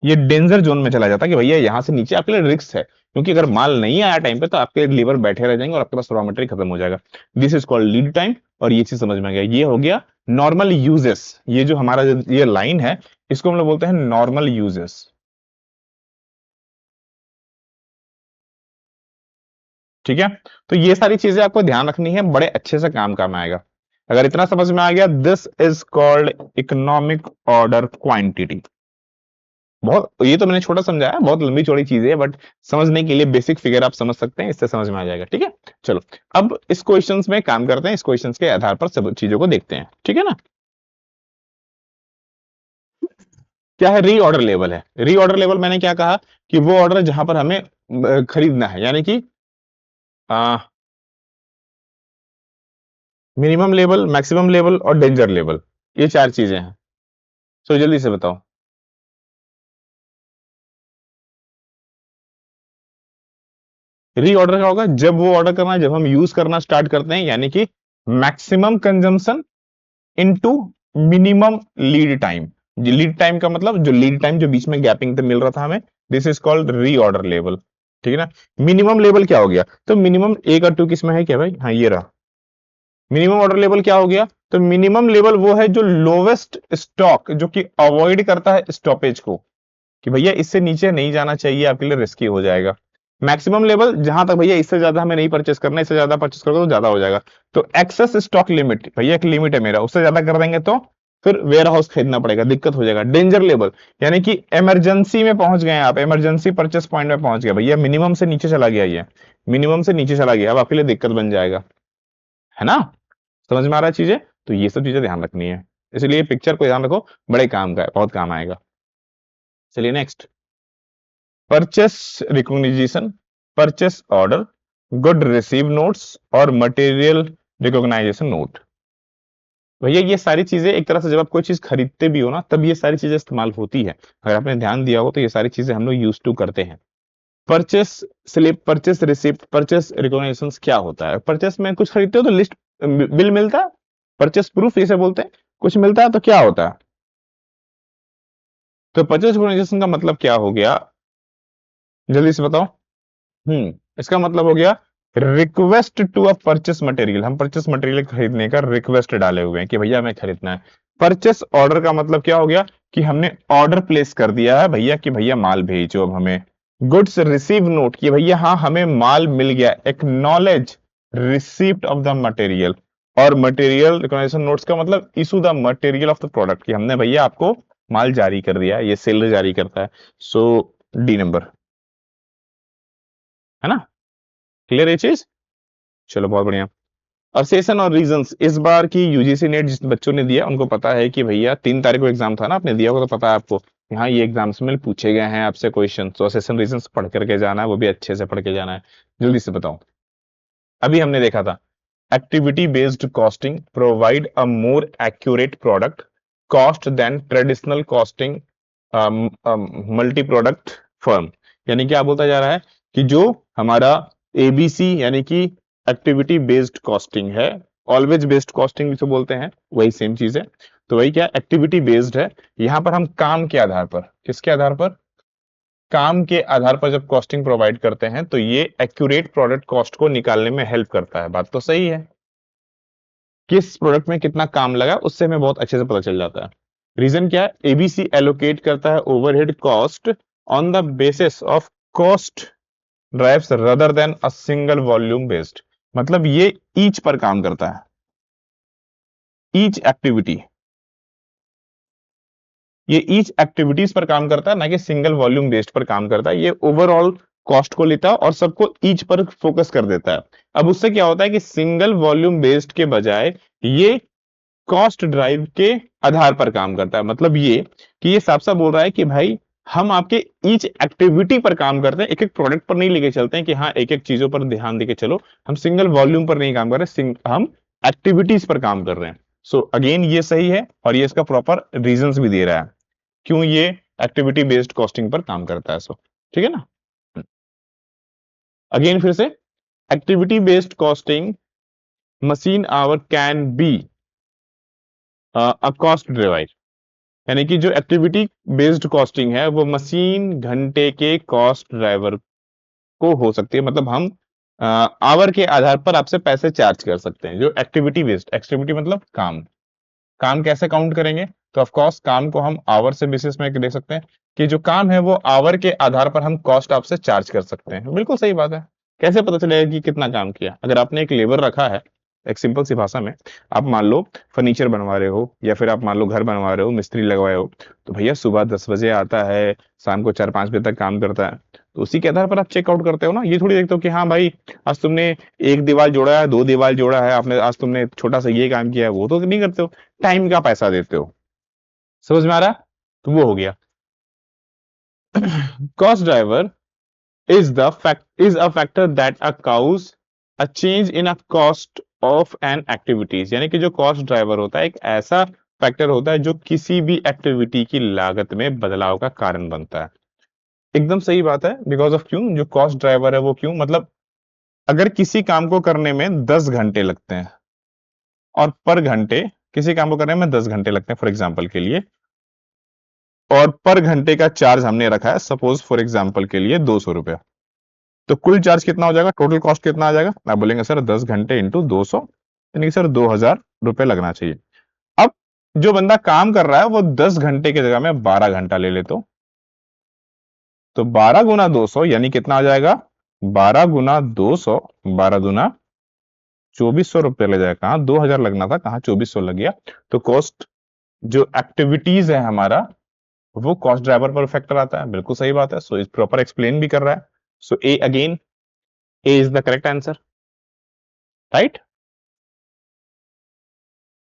ये डेंजर जोन में चला जाता है कि भैया यहां से नीचे आपके लिए रिस्क है, क्योंकि अगर माल नहीं आया टाइम पे तो आपके लीवर बैठे रह जाएंगे और आपके पास रॉ मटेरियल खत्म हो जाएगा। This is called lead time. और ये चीज समझ में आ गया, ये हो गया नॉर्मल यूजेस। ये जो हमारा ये लाइन है इसको हम लोग बोलते हैं नॉर्मल यूजेस। ठीक है, तो ये सारी चीजें आपको ध्यान रखनी है, बड़े अच्छे से काम काम आएगा। अगर इतना समझ में आ गया, this is called economic order quantity. बहुत, ये तो मैंने छोटा समझाया, बहुत लंबी चौड़ी चीज है, बट समझने के लिए बेसिक फिगर आप समझ सकते हैं, इससे समझ में आ जाएगा। ठीक है, चलो अब इस क्वेश्चंस में काम करते हैं, इस क्वेश्चंस के आधार पर सब चीजों को देखते हैं। ठीक है ना? क्या है? रीऑर्डर लेवल है। रीऑर्डर लेवल मैंने क्या कहा कि वो ऑर्डर जहां पर हमें खरीदना है, यानी कि मिनिमम लेवल, मैक्सिमम लेवल और डेंजर लेवल, ये चार चीजें हैं। सो जल्दी से बताओ। रीऑर्डर क्या होगा? जब वो ऑर्डर करना है, जब हम यूज करना स्टार्ट करते हैं, यानी कि maximum consumption into minimum lead time. Lead time का मतलब जो लीड टाइम जो बीच में गैपिंग मिल रहा था हमें, this is called reorder level. ठीक है ना? मिनिमम लेवल क्या हो गया? तो मिनिमम एक और टू किसमें है क्या भाई? हाँ, ये रहा मिनिमम ऑर्डर लेवल। क्या हो गया? तो मिनिमम लेवल वो है जो लोवेस्ट स्टॉक, जो कि अवॉइड करता है स्टॉपेज को, कि भैया इससे नीचे नहीं जाना चाहिए, आपके लिए रिस्की हो जाएगा। मैक्सिमम लेवल जहां तक भैया इससे ज्यादा हमें नहीं परचेस करना, इससे ज्यादा परचेस करोगे तो ज्यादा हो जाएगा। तो एक्सेस स्टॉक लिमिट, भैया एक लिमिट है मेरा, उससे ज्यादा कर देंगे तो फिर वेयर हाउस खरीदना पड़ेगा, दिक्कत हो जाएगा। डेंजर लेवल यानी कि इमरजेंसी में पहुंच गए आप, इमरजेंसी परचेस पॉइंट में पहुंच गए, भैया मिनिमम से नीचे चला गया, ये मिनिमम से नीचे चला गया, अब आपके लिए दिक्कत बन जाएगा, है ना? समझ में आ रहा है चीजें? तो ये सब चीजें ध्यान रखनी है, इसलिए पिक्चर को ध्यान रखो, बड़े काम का है, बहुत काम आएगा। चलिए next, purchase recognition, purchase order, good receive notes और मटेरियल रिकॉग्नाइजेशन नोट। भैया ये सारी चीजें एक तरह से जब आप कोई चीज खरीदते भी हो ना, तब ये सारी चीजें इस्तेमाल होती है। अगर आपने ध्यान दिया हो तो ये सारी चीजें हम लोग यूज टू करते हैं। Purchase slip, purchase receipt, purchase recognition क्या होता है? परचेस में कुछ खरीदते हो तो लिस्ट, बिल मिलता है, परचेस प्रूफ इसे बोलते हैं। कुछ मिलता है तो क्या होता है? तो परचेस रिकॉग्निशन का मतलब क्या हो गया? जल्दी से बताओ। इसका मतलब हो गया request to a purchase material. हम परचेस मटेरियल खरीदने का रिक्वेस्ट डाले हुए हैं कि भैया हमें खरीदना है। परचेस ऑर्डर का मतलब क्या हो गया कि हमने ऑर्डर प्लेस कर दिया है भैया कि भैया माल भेजो अब हमें। गुड्स रिसीव नोट कि भैया हाँ हमें माल मिल गया, acknowledge receipt of the material. और मटेरियल रिकॉग्निशन नोट्स का मतलब issue the material of the product, कि हमने भैया आपको माल जारी कर दिया है, ये सेलर जारी करता है। सो डी नंबर, है ना? क्लियर है चीज? चलो बहुत बढ़िया। और सेशन और रीजंस, इस बार की यूजीसी नेट जिस बच्चों ने दिया उनको पता है कि भैया 3 तारीख को एग्जाम था ना, आपने दिया होगा तो पता है आपको, यहाँ ये एग्जाम्स में पूछे गए हैं आपसे क्वेश्चन, तो सेशन रीजंस पढ़ करके जाना है, वो भी अच्छे से पढ़ के जाना है। जल्दी से बताओ। अभी हमने देखा था activity based costing provide a more accurate product cost than traditional costing multi product firm. यानी क्या बोलता जा रहा है कि जो हमारा एबीसी यानी कि एक्टिविटी बेस्ड कॉस्टिंग है, ऑलवेज बेस्ड कॉस्टिंग जिसे बोलते हैं, वही सेम चीज है। तो वही क्या, एक्टिविटी बेस्ड है। यहां पर हम काम के आधार पर, किसके आधार पर? काम के आधार पर जब कॉस्टिंग प्रोवाइड करते हैं तो ये एक्यूरेट प्रोडक्ट कॉस्ट को निकालने में हेल्प करता है। बात तो सही है, किस प्रोडक्ट में कितना काम लगा उससे हमें बहुत अच्छे से पता चल जाता है। रीजन क्या है? एबीसी एलोकेट करता है overhead cost on the basis of cost drives rather than a single volume based. मतलब ये ईच पर काम करता है, ईच एक्टिविटी, ये ईच एक्टिविटीज पर काम करता है, ना कि सिंगल वॉल्यूम बेस्ड पर काम करता है। ये ओवरऑल कॉस्ट को लेता है और सबको ईच पर फोकस कर देता है। अब उससे क्या होता है कि सिंगल वॉल्यूम बेस्ड के बजाय ये कॉस्ट ड्राइव के आधार पर काम करता है। मतलब ये कि ये साफ साफ बोल रहा है कि भाई हम आपके ईच एक्टिविटी पर काम करते हैं, एक एक प्रोडक्ट पर नहीं लेके चलते हैं कि हाँ एक एक चीजों पर ध्यान देके चलो, हम सिंगल वॉल्यूम पर नहीं काम कर रहे, हम एक्टिविटीज पर काम कर रहे हैं। सो अगेन ये सही है और ये इसका प्रॉपर रीजंस भी दे रहा है क्यों ये एक्टिविटी बेस्ड कॉस्टिंग पर काम करता है। सो ठीक है ना। अगेन फिर से, activity based costing machine our can be a cost driver, यानी कि जो एक्टिविटी बेस्ड कॉस्टिंग है वो मशीन घंटे के कॉस्ट ड्राइवर को हो सकती है। मतलब हम आवर के आधार पर आपसे पैसे चार्ज कर सकते हैं। जो एक्टिविटी बेस्ड, एक्टिविटी मतलब काम, काम कैसे काउंट करेंगे, तो ऑफ कोर्स काम को हम आवर से बेसिस में देख सकते हैं कि जो काम है वो आवर के आधार पर हम कॉस्ट आपसे चार्ज कर सकते हैं। बिल्कुल सही बात है। कैसे पता चलेगा कि कितना काम किया? अगर आपने एक लेबर रखा है, एक सिंपल सी भाषा में, आप मान लो फर्नीचर बनवा रहे हो या फिर आप मान लो घर बनवा रहे हो, मिस्त्री लगवाए हो, तो भैया सुबह 10 बजे आता है, शाम को 4-5 बजे तक काम करता है, तो उसी के आधार पर आप चेकआउट करते हो ना। ये थोड़ी देखते हो कि हाँ भाई आज तुमने एक दीवार जोड़ा है, 2 दीवार जोड़ा है, आपने आज तुमने छोटा सा ये काम किया है, वो तो नहीं करते हो। टाइम का पैसा देते हो। समझ में आ रहा? तो वो हो गया। Cost driver is a factor that accounts a change in a cost of an activities, यानी कि जो कॉस्ट ड्राइवर होता है एक ऐसा फैक्टर होता है जो किसी भी एक्टिविटी की लागत में बदलाव का कारण बनता है। एकदम सही बात है। बिकॉज ऑफ क्यों? जो कॉस्ट ड्राइवर है वो क्यों, मतलब अगर किसी काम को करने में 10 घंटे लगते हैं और पर घंटे, किसी काम को करने में 10 घंटे लगते हैं फॉर एग्जाम्पल के लिए, और पर घंटे का चार्ज हमने रखा है सपोज फॉर एग्जाम्पल के लिए 200 रुपया, तो कुल चार्ज कितना हो जाएगा, टोटल कॉस्ट कितना आ जाएगा? आप बोलेंगे सर 10 घंटे इंटू 200, यानी कि सर 2000 रुपये लगना चाहिए। अब जो बंदा काम कर रहा है वो 10 घंटे की जगह में 12 घंटा ले ले, तो 12 गुना 200 यानी कितना आ जाएगा? 12 गुना 200, 12 दुना 2400 रुपये ले जाएगा। कहां 2000 लगना था, कहां 2400 लग गया। तो कॉस्ट, जो एक्टिविटीज है हमारा, वो कॉस्ट ड्राइवर पर फैक्टर आता है। बिल्कुल सही बात है। सो इस प्रॉपर एक्सप्लेन भी कर रहा है। So A again, A is the correct answer, right.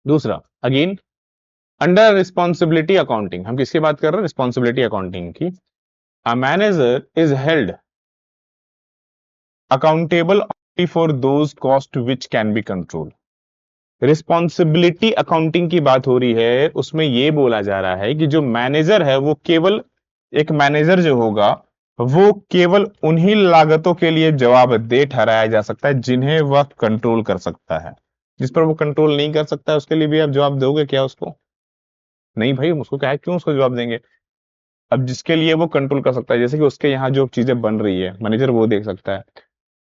दूसरा अगेन, अंडर रिस्पॉन्सिबिलिटी अकाउंटिंग, हम किसकी बात कर रहे हैं? रिस्पॉन्सिबिलिटी अकाउंटिंग की। A manager is held accountable only for those cost which can be controlled। Responsibility accounting की बात हो रही है, उसमें यह बोला जा रहा है कि जो मैनेजर है वो केवल, एक मैनेजर जो होगा वो केवल उन्हीं लागतों के लिए जवाबदेह ठहराया जा सकता है जिन्हें वह कंट्रोल कर सकता है। जिस पर वो कंट्रोल नहीं कर सकता है उसके लिए भी आप जवाब दोगे क्या उसको? नहीं भाई, उसको क्या है, क्यों उसको जवाब देंगे? अब जिसके लिए वो कंट्रोल कर सकता है, जैसे कि उसके यहाँ जो चीजें बन रही है, मैनेजर वो देख सकता है।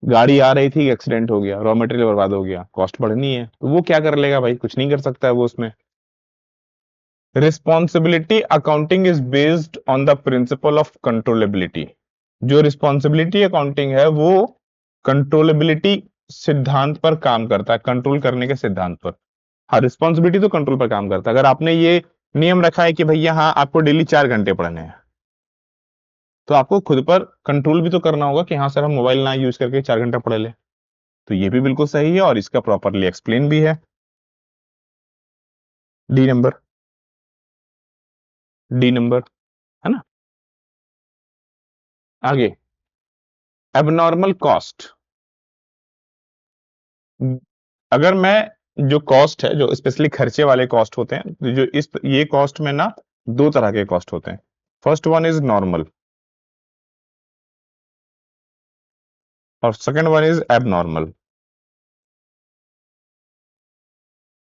गाड़ी आ रही थी, एक्सीडेंट हो गया, रॉ मटेरियल बर्बाद हो गया, कॉस्ट बढ़नी है, तो वो क्या कर लेगा भाई? कुछ नहीं कर सकता है वो उसमें। Responsibility accounting is based on the principle of controllability. जो रिस्पॉन्सिबिलिटी अकाउंटिंग है वो कंट्रोलेबिलिटी सिद्धांत पर काम करता है, कंट्रोल करने के सिद्धांत पर। हाँ, रिस्पॉन्सिबिलिटी तो कंट्रोल पर काम करता है। अगर आपने ये नियम रखा है कि भैया हाँ आपको डेली 4 घंटे पढ़ने हैं, तो आपको खुद पर कंट्रोल भी तो करना होगा कि हाँ सर हम मोबाइल ना यूज करके 4 घंटा पढ़ ले। तो ये भी बिल्कुल सही है और इसका प्रॉपरली एक्सप्लेन भी है। डी नंबर, डी नंबर, है ना। आगे, एबनॉर्मल कॉस्ट। अगर मैं, जो कॉस्ट है, जो स्पेशली खर्चे वाले कॉस्ट होते हैं, तो जो इस ये कॉस्ट में ना दो तरह के कॉस्ट होते हैं। फर्स्ट वन इज नॉर्मल और सेकंड वन इज एबनॉर्मल।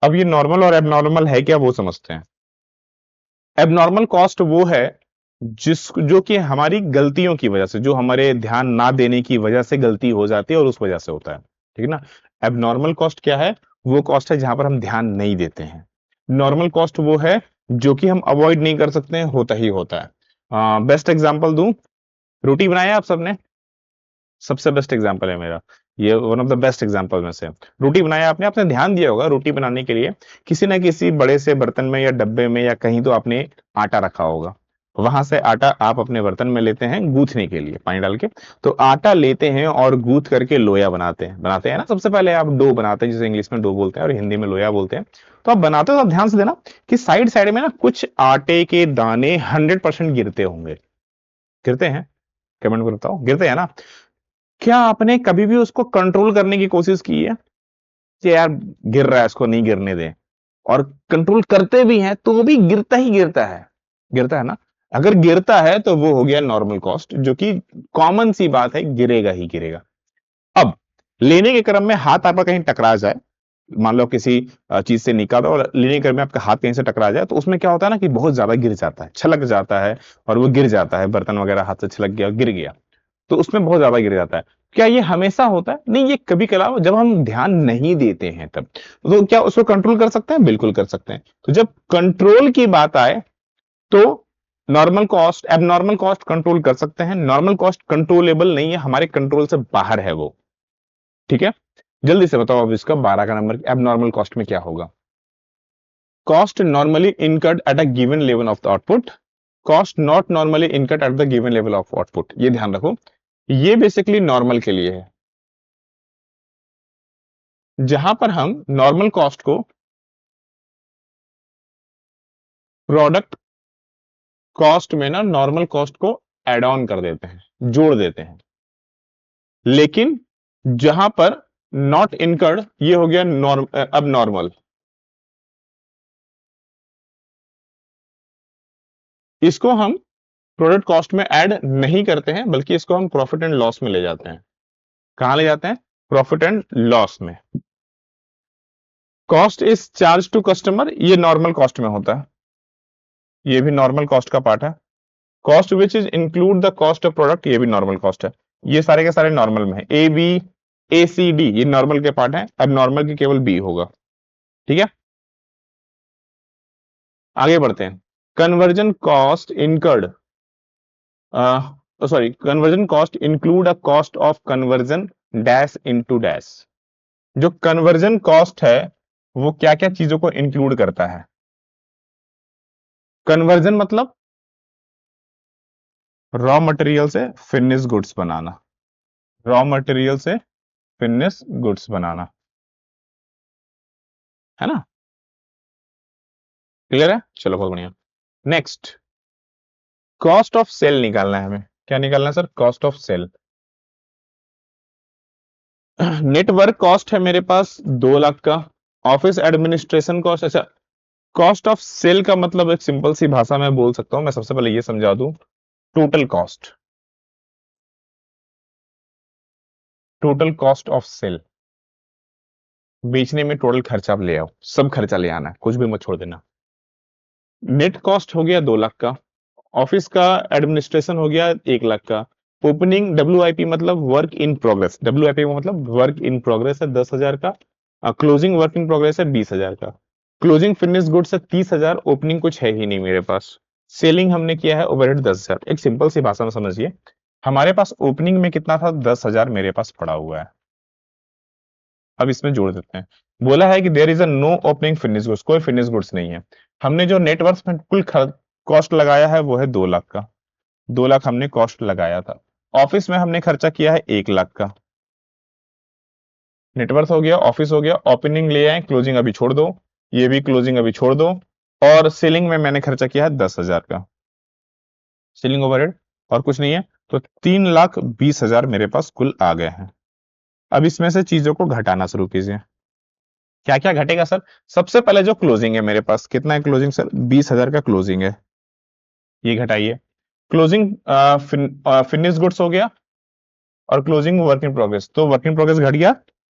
अब ये नॉर्मल और एबनॉर्मल है क्या, वो समझते हैं। एबनॉर्मल कॉस्ट वो है जो कि हमारी गलतियों की वजह से, जो हमारे ध्यान ना देने की वजह से गलती हो जाती है और उस वजह से होता है। ठीक है ना। एबनॉर्मल कॉस्ट क्या है? वो कॉस्ट है जहां पर हम ध्यान नहीं देते हैं। नॉर्मल कॉस्ट वो है जो कि हम अवॉइड नहीं कर सकते हैं, होता ही होता है। बेस्ट एग्जांपल दूं, रोटी बनाया आप सबने, सबसे बेस्ट एग्जांपल है मेरा ये, one of the best example में से। रोटी बनाया आपने, आपने ध्यान दिया होगा रोटी बनाने के लिए किसी ना किसी बड़े से बर्तन में या डब्बे में या कहीं तो आपने आटा रखा होगा। वहां से आटा आप अपने बर्तन में लेते हैं गूंथने के लिए पानी डाल के। तो आटा लेते हैं और गूंथ करके लोया बनाते हैं ना। सबसे पहले आप डो बनाते हैं, जिसे इंग्लिश में डो बोलते हैं और हिंदी में लोया बोलते हैं। तो आप बनाते हो तो आप ध्यान से देना कि साइड साइड में ना कुछ आटे के दाने 100% गिरते होंगे। गिरते हैं? कमेंट में बताओ, गिरते हैं ना। क्या आपने कभी भी उसको कंट्रोल करने की कोशिश की है कि यार गिर रहा है, इसको नहीं गिरने दें? और कंट्रोल करते भी हैं तो भी गिरता ही गिरता है, गिरता है ना। अगर गिरता है तो वो हो गया नॉर्मल कॉस्ट, जो कि कॉमन सी बात है, गिरेगा ही गिरेगा। अब लेने के क्रम में हाथ आपका कहीं टकरा जाए, मान लो किसी चीज से निकालो और लेने के क्रम में आपका हाथ कहीं से टकरा जाए, तो उसमें क्या होता है ना कि बहुत ज्यादा गिर जाता है, छलक जाता है, और वो गिर जाता है, बर्तन वगैरह हाथ से छलक गया, गिर गया, तो उसमें बहुत ज्यादा गिर जाता है। क्या ये हमेशा होता है? नहीं, ये कभी कभार जब हम ध्यान नहीं देते हैं तब। तो क्या उसको कंट्रोल कर सकते हैं? बिल्कुल कर सकते हैं। तो जब कंट्रोल की बात आए तो normal cost, abnormal cost control कर सकते हैं। नॉर्मल कॉस्ट कंट्रोलेबल नहीं है, हमारे कंट्रोल से बाहर है वो। ठीक है, जल्दी से बताओ अब इसका 12 का नंबर एबनॉर्मल कॉस्ट में क्या होगा? Cost normally incurred at a given level of the output, cost not normally incurred at the given level of output. ये ध्यान रखो, ये बेसिकली नॉर्मल के लिए है, जहां पर हम नॉर्मल कॉस्ट को प्रोडक्ट कॉस्ट में ना नॉर्मल कॉस्ट को एड ऑन कर देते हैं, जोड़ देते हैं। लेकिन जहां पर नॉट इनकर्ड, ये हो गया अब नॉर्मल। इसको हम प्रोडक्ट कॉस्ट में ऐड नहीं करते हैं, बल्कि इसको हम प्रॉफिट एंड लॉस में ले जाते हैं। कहां ले जाते हैं? प्रॉफिट एंड लॉस में। Cost is charge to customer, ये नॉर्मल कॉस्ट में होता है, ये भी नॉर्मल कॉस्ट का पार्ट है। Cost which is include the cost of product, ये भी नॉर्मल कॉस्ट है। ये सारे के सारे नॉर्मल में है। A B, A C D, ये नॉर्मल के पार्ट है। अब नॉर्मल की केवल बी होगा। ठीक है, आगे बढ़ते हैं। Conversion cost incurred, sorry, conversion cost include a cost of conversion dash into dash. जो कन्वर्जन कॉस्ट है वो क्या क्या चीजों को इंक्लूड करता है? कन्वर्जन मतलब रॉ मटेरियल से फिनिश गुड्स बनाना, रॉ मटेरियल से फिनिश गुड्स बनाना, है ना? क्लियर है? चलो बहुत बढ़िया। नेक्स्ट, कॉस्ट ऑफ सेल निकालना है हमें। क्या निकालना है sir? Cost of sale. Network cost है मेरे पास 2 लाख का। ऑफिस एडमिनिस्ट्रेशन कॉस्ट, अच्छा, कॉस्ट ऑफ सेल का मतलब एक सिंपल सी भाषा में बोल सकता हूं मैं, सबसे पहले ये समझा दूं। Total cost, total cost of sale. बेचने में टोटल खर्चा आप ले आओ, सब खर्चा ले आना है, कुछ भी मत छोड़ देना। नेट कॉस्ट हो गया 2 लाख का। ऑफिस का एडमिनिस्ट्रेशन हो गया 1 लाख का। ओपनिंग WIP मतलब वर्क इन प्रोग्रेस, WIP मतलब वर्क इन प्रोग्रेस है 10,000 का। क्लोजिंग वर्क इन प्रोग्रेस है 20,000 का। क्लोजिंग फिनिश गुड्स है 30,000। ओपनिंग कुछ है ही नहीं मेरे पास। सेलिंग हमने किया है ओवरहेड 10,000। एक सिंपल सी भाषा में समझिए, हमारे पास ओपनिंग में कितना था? 10,000 मेरे पास पड़ा हुआ है। अब इसमें जोड़ देते हैं। बोला है कि there is a no opening finish goods, कोई फिनिश गुड्स नहीं है। हमने जो नेटवर्थ में कुल कॉस्ट लगाया है वो है 2 लाख का। 2 लाख हमने कॉस्ट लगाया था। ऑफिस में हमने खर्चा किया है 1 लाख का। नेटवर्थ हो गया, ऑफिस हो गया, ओपनिंग ले आए, क्लोजिंग अभी छोड़ दो, ये भी क्लोजिंग अभी छोड़ दो। और सेलिंग में मैंने खर्चा किया है 10,000 का, सेलिंग ओवरहेड, और कुछ नहीं है। तो 3,20,000 मेरे पास कुल आ गए हैं। अब इसमें से चीजों को घटाना शुरू कीजिए। क्या क्या घटेगा सर? सबसे पहले जो क्लोजिंग है मेरे पास, कितना है क्लोजिंग सर? 20,000 का क्लोजिंग है, ये घटाइए। क्लोजिंग फिनिश गुड्स हो गया, और क्लोजिंग वर्क इन प्रोग्रेस, तो वर्क इन प्रोग्रेस घट गया,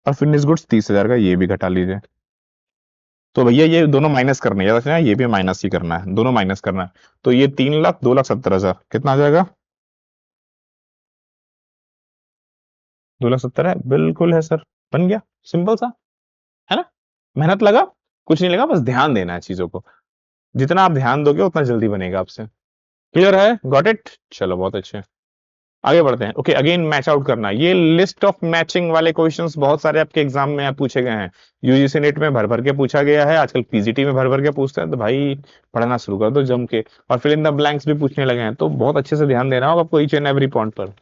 और फिनिश गुड्स 30,000 का, ये भी घटा लीजिए। तो भैया ये दोनों माइनस करने हैं, याद रखना, ये भी माइनस ही करना है, दोनों माइनस करना है। तो ये 3,00,000, 2,70,000 कितना आ जाएगा? 2,70,000 है, बिल्कुल है सर, बन गया, सिंपल सा, है ना? मेहनत लगा, कुछ नहीं लगा, बस ध्यान देना है चीजों को। जितना आप ध्यान दोगे उतना जल्दी बनेगा आपसे। क्लियर है? Got it? चलो बहुत अच्छे, आगे बढ़ते हैं। ओके, अगेन मैच आउट करना, ये लिस्ट ऑफ मैचिंग वाले क्वेश्चंस बहुत सारे आपके एग्जाम में पूछे गए हैं। यूजीसी नेट में भर भर के पूछा गया है, आजकल पीजीटी में भर भर के पूछते हैं, तो भाई पढ़ना शुरू कर दो जम के। और फिल इन द ब्लैंक्स भी पूछने लगे हैं, तो बहुत अच्छे से ध्यान देना होगा आपको ईच एंड एवरी पॉइंट पर।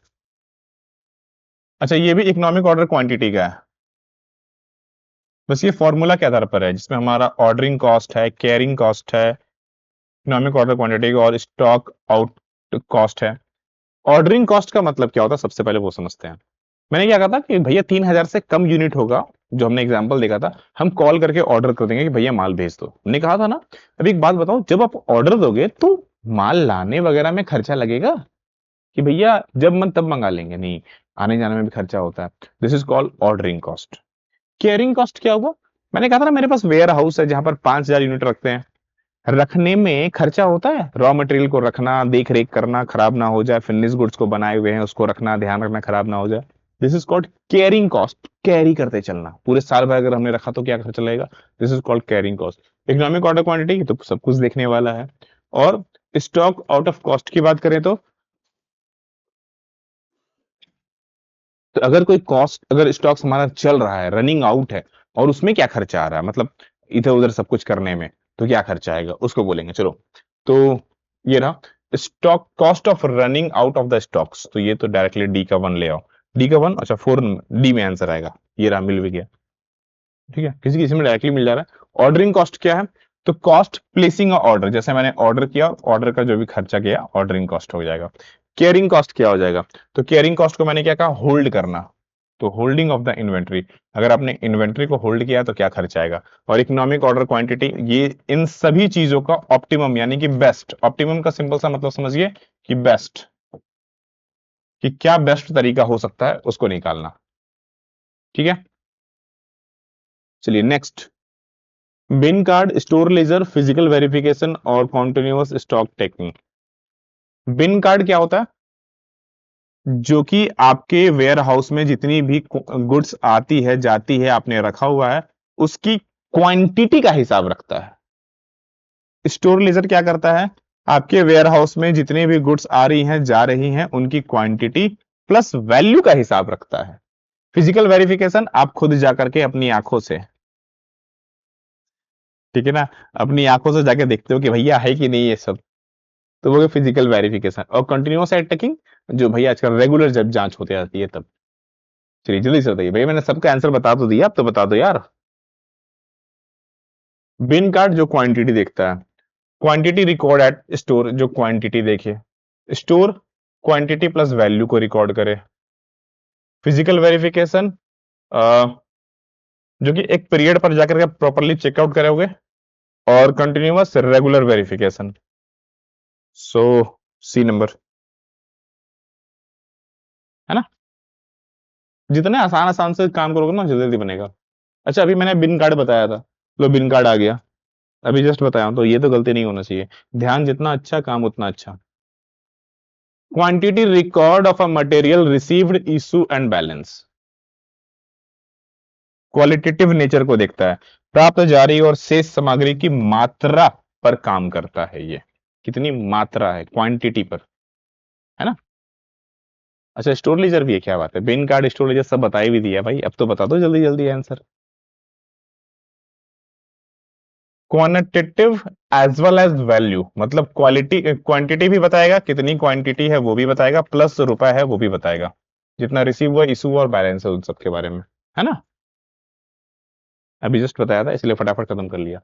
अच्छा, ये भी इकोनॉमिक ऑर्डर क्वांटिटी का है, बस ये फॉर्मूला के आधार पर है, जिसमें हमारा ऑर्डरिंग कॉस्ट है, कैरिंग कॉस्ट है, इकोनॉमिक ऑर्डर क्वांटिटी और स्टॉक आउट कॉस्ट है। ऑर्डरिंग कॉस्ट का मतलब क्या होता है, सबसे पहले वो समझते हैं। मैंने क्या कहा था कि भैया 3,000 से कम यूनिट होगा, जो हमने एग्जांपल देखा था, हम कॉल करके ऑर्डर कर देंगे कि भैया माल भेज दो, हमने कहा था ना। अभी एक बात बताओ, जब आप ऑर्डर दोगे तो माल लाने वगैरह में खर्चा लगेगा कि भैया जब मन तब मंगा लेंगे, नहीं, आने जाने में भी खर्चा होता है। This is called ordering cost. Caring cost क्या हुआ? मैंने कहा था ना, मेरे पास वेयर हाउस है जहां पर 5,000 यूनिट रखते हैं, रखने में खर्चा होता है, रॉ मटेरियल को रखना, देख रेख करना, खराब ना हो जाए, फिनिश गुड्स को बनाए हुए हैं उसको रखना, ध्यान रखना खराब ना हो जाए। This is called carrying cost. Carry करते चलना पूरे साल भर अगर हमने रखा तो क्या खर्चा लगेगा, this is called carrying cost. Economic order quantity तो सब कुछ देखने वाला है। और स्टॉक आउट ऑफ कॉस्ट की बात करें तो अगर कोई कॉस्ट, अगर स्टॉक्स हमारा चल रहा है, रनिंग आउट है, और उसमें क्या खर्चा आ रहा है, मतलब इधर उधर सब कुछ करने में, तो क्या खर्चा आएगा उसको बोलेंगे। चलो, तो ये रहा stock cost of running out of the stocks. तो ये तो डायरेक्टली डी का वन ले आओ। डी का वन, अच्छा 4 डी में आंसर आएगा। ये रहा, मिल भी गया। ठीक है, किसी किसी में डायरेक्टली मिल जा रहा है। ऑर्डरिंग कॉस्ट क्या है? तो कॉस्ट प्लेसिंग ऑर्डर, जैसे मैंने ऑर्डर किया, ऑर्डर का जो भी खर्चा गया ऑर्डरिंग कॉस्ट हो जाएगा। केयरिंग कॉस्ट क्या हो जाएगा? तो केयरिंग कॉस्ट को मैंने क्या कहा, होल्ड करना। तो होल्डिंग ऑफ द इन्वेंट्री, अगर आपने इन्वेंट्री को होल्ड किया तो क्या खर्च आएगा। और इकोनॉमिक ऑर्डर क्वांटिटी, ये इन सभी चीजों का ऑप्टिमम यानी कि बेस्ट, ऑप्टिमम का सिंपल सा मतलब समझिए कि बेस्ट, कि क्या बेस्ट तरीका हो सकता है उसको निकालना। ठीक है, चलिए next. Bin card, store ledger, physical verification और continuous stock taking. Bin card क्या होता है? जो कि आपके वेयर हाउस में जितनी भी गुड्स आती है जाती है, आपने रखा हुआ है, उसकी क्वांटिटी का हिसाब रखता है। स्टोर लेजर क्या करता है? आपके वेयर हाउस में जितनी भी गुड्स आ रही हैं जा रही हैं उनकी क्वांटिटी प्लस वैल्यू का हिसाब रखता है। फिजिकल वेरिफिकेशन आप खुद जाकर के अपनी आंखों से, ठीक है ना, अपनी आंखों से जाके देखते हो कि भैया है कि नहीं ये सब, तो वो फिजिकल वेरिफिकेशन। और कंटिन्यूअस एड टेकिंग, जो भैया आजकल रेगुलर जब जांच होती रहती है तब। चलिए जल्दी से बताइए भैया, मैंने सबका आंसर बता तो दिया, अब तो बता दो यार। बिन कार्ड जो क्वांटिटी देखता है, क्वांटिटी रिकॉर्ड एट स्टोर, जो क्वांटिटी देखे, स्टोर क्वांटिटी प्लस वैल्यू को रिकॉर्ड करे। फिजिकल वेरिफिकेशन, जो कि एक पीरियड पर जाकर के प्रॉपरली चेकआउट करोगे। और कंटिन्यूअस रेगुलर वेरिफिकेशन, सो सी नंबर, है ना। जितने आसान आसान से काम करोगे ना जल्दी जल्दी बनेगा। अच्छा, अभी मैंने बिन कार्ड बताया था, लो बिन कार्ड आ गया, अभी जस्ट बताया हूं, तो ये तो गलती नहीं होना चाहिए। ध्यान जितना अच्छा काम उतना अच्छा। Quantity record of a material received, issue and balance. Qualitative nature को देखता है, प्राप्त जारी और शेष सामग्री की मात्रा पर काम करता है ये, कितनी मात्रा है, क्वांटिटी पर, है ना। अच्छा, स्टोर लीजर भी है, क्या बात है, बिन कार्ड स्टोर लीजर सब बता ही भी दिया भाई, अब तो बता दो जल्दी जल्दी answer. Quantitative as well as value, मतलब क्वालिटी क्वांटिटी भी बताएगा, कितनी क्वांटिटी है वो भी बताएगा, प्लस रुपए है वो भी बताएगा, जितना रिसीव हुआ, इशू हुआ और बैलेंस है उन सब के बारे में, है ना। अभी जस्ट बताया था इसलिए फटाफट खत्म कर लिया।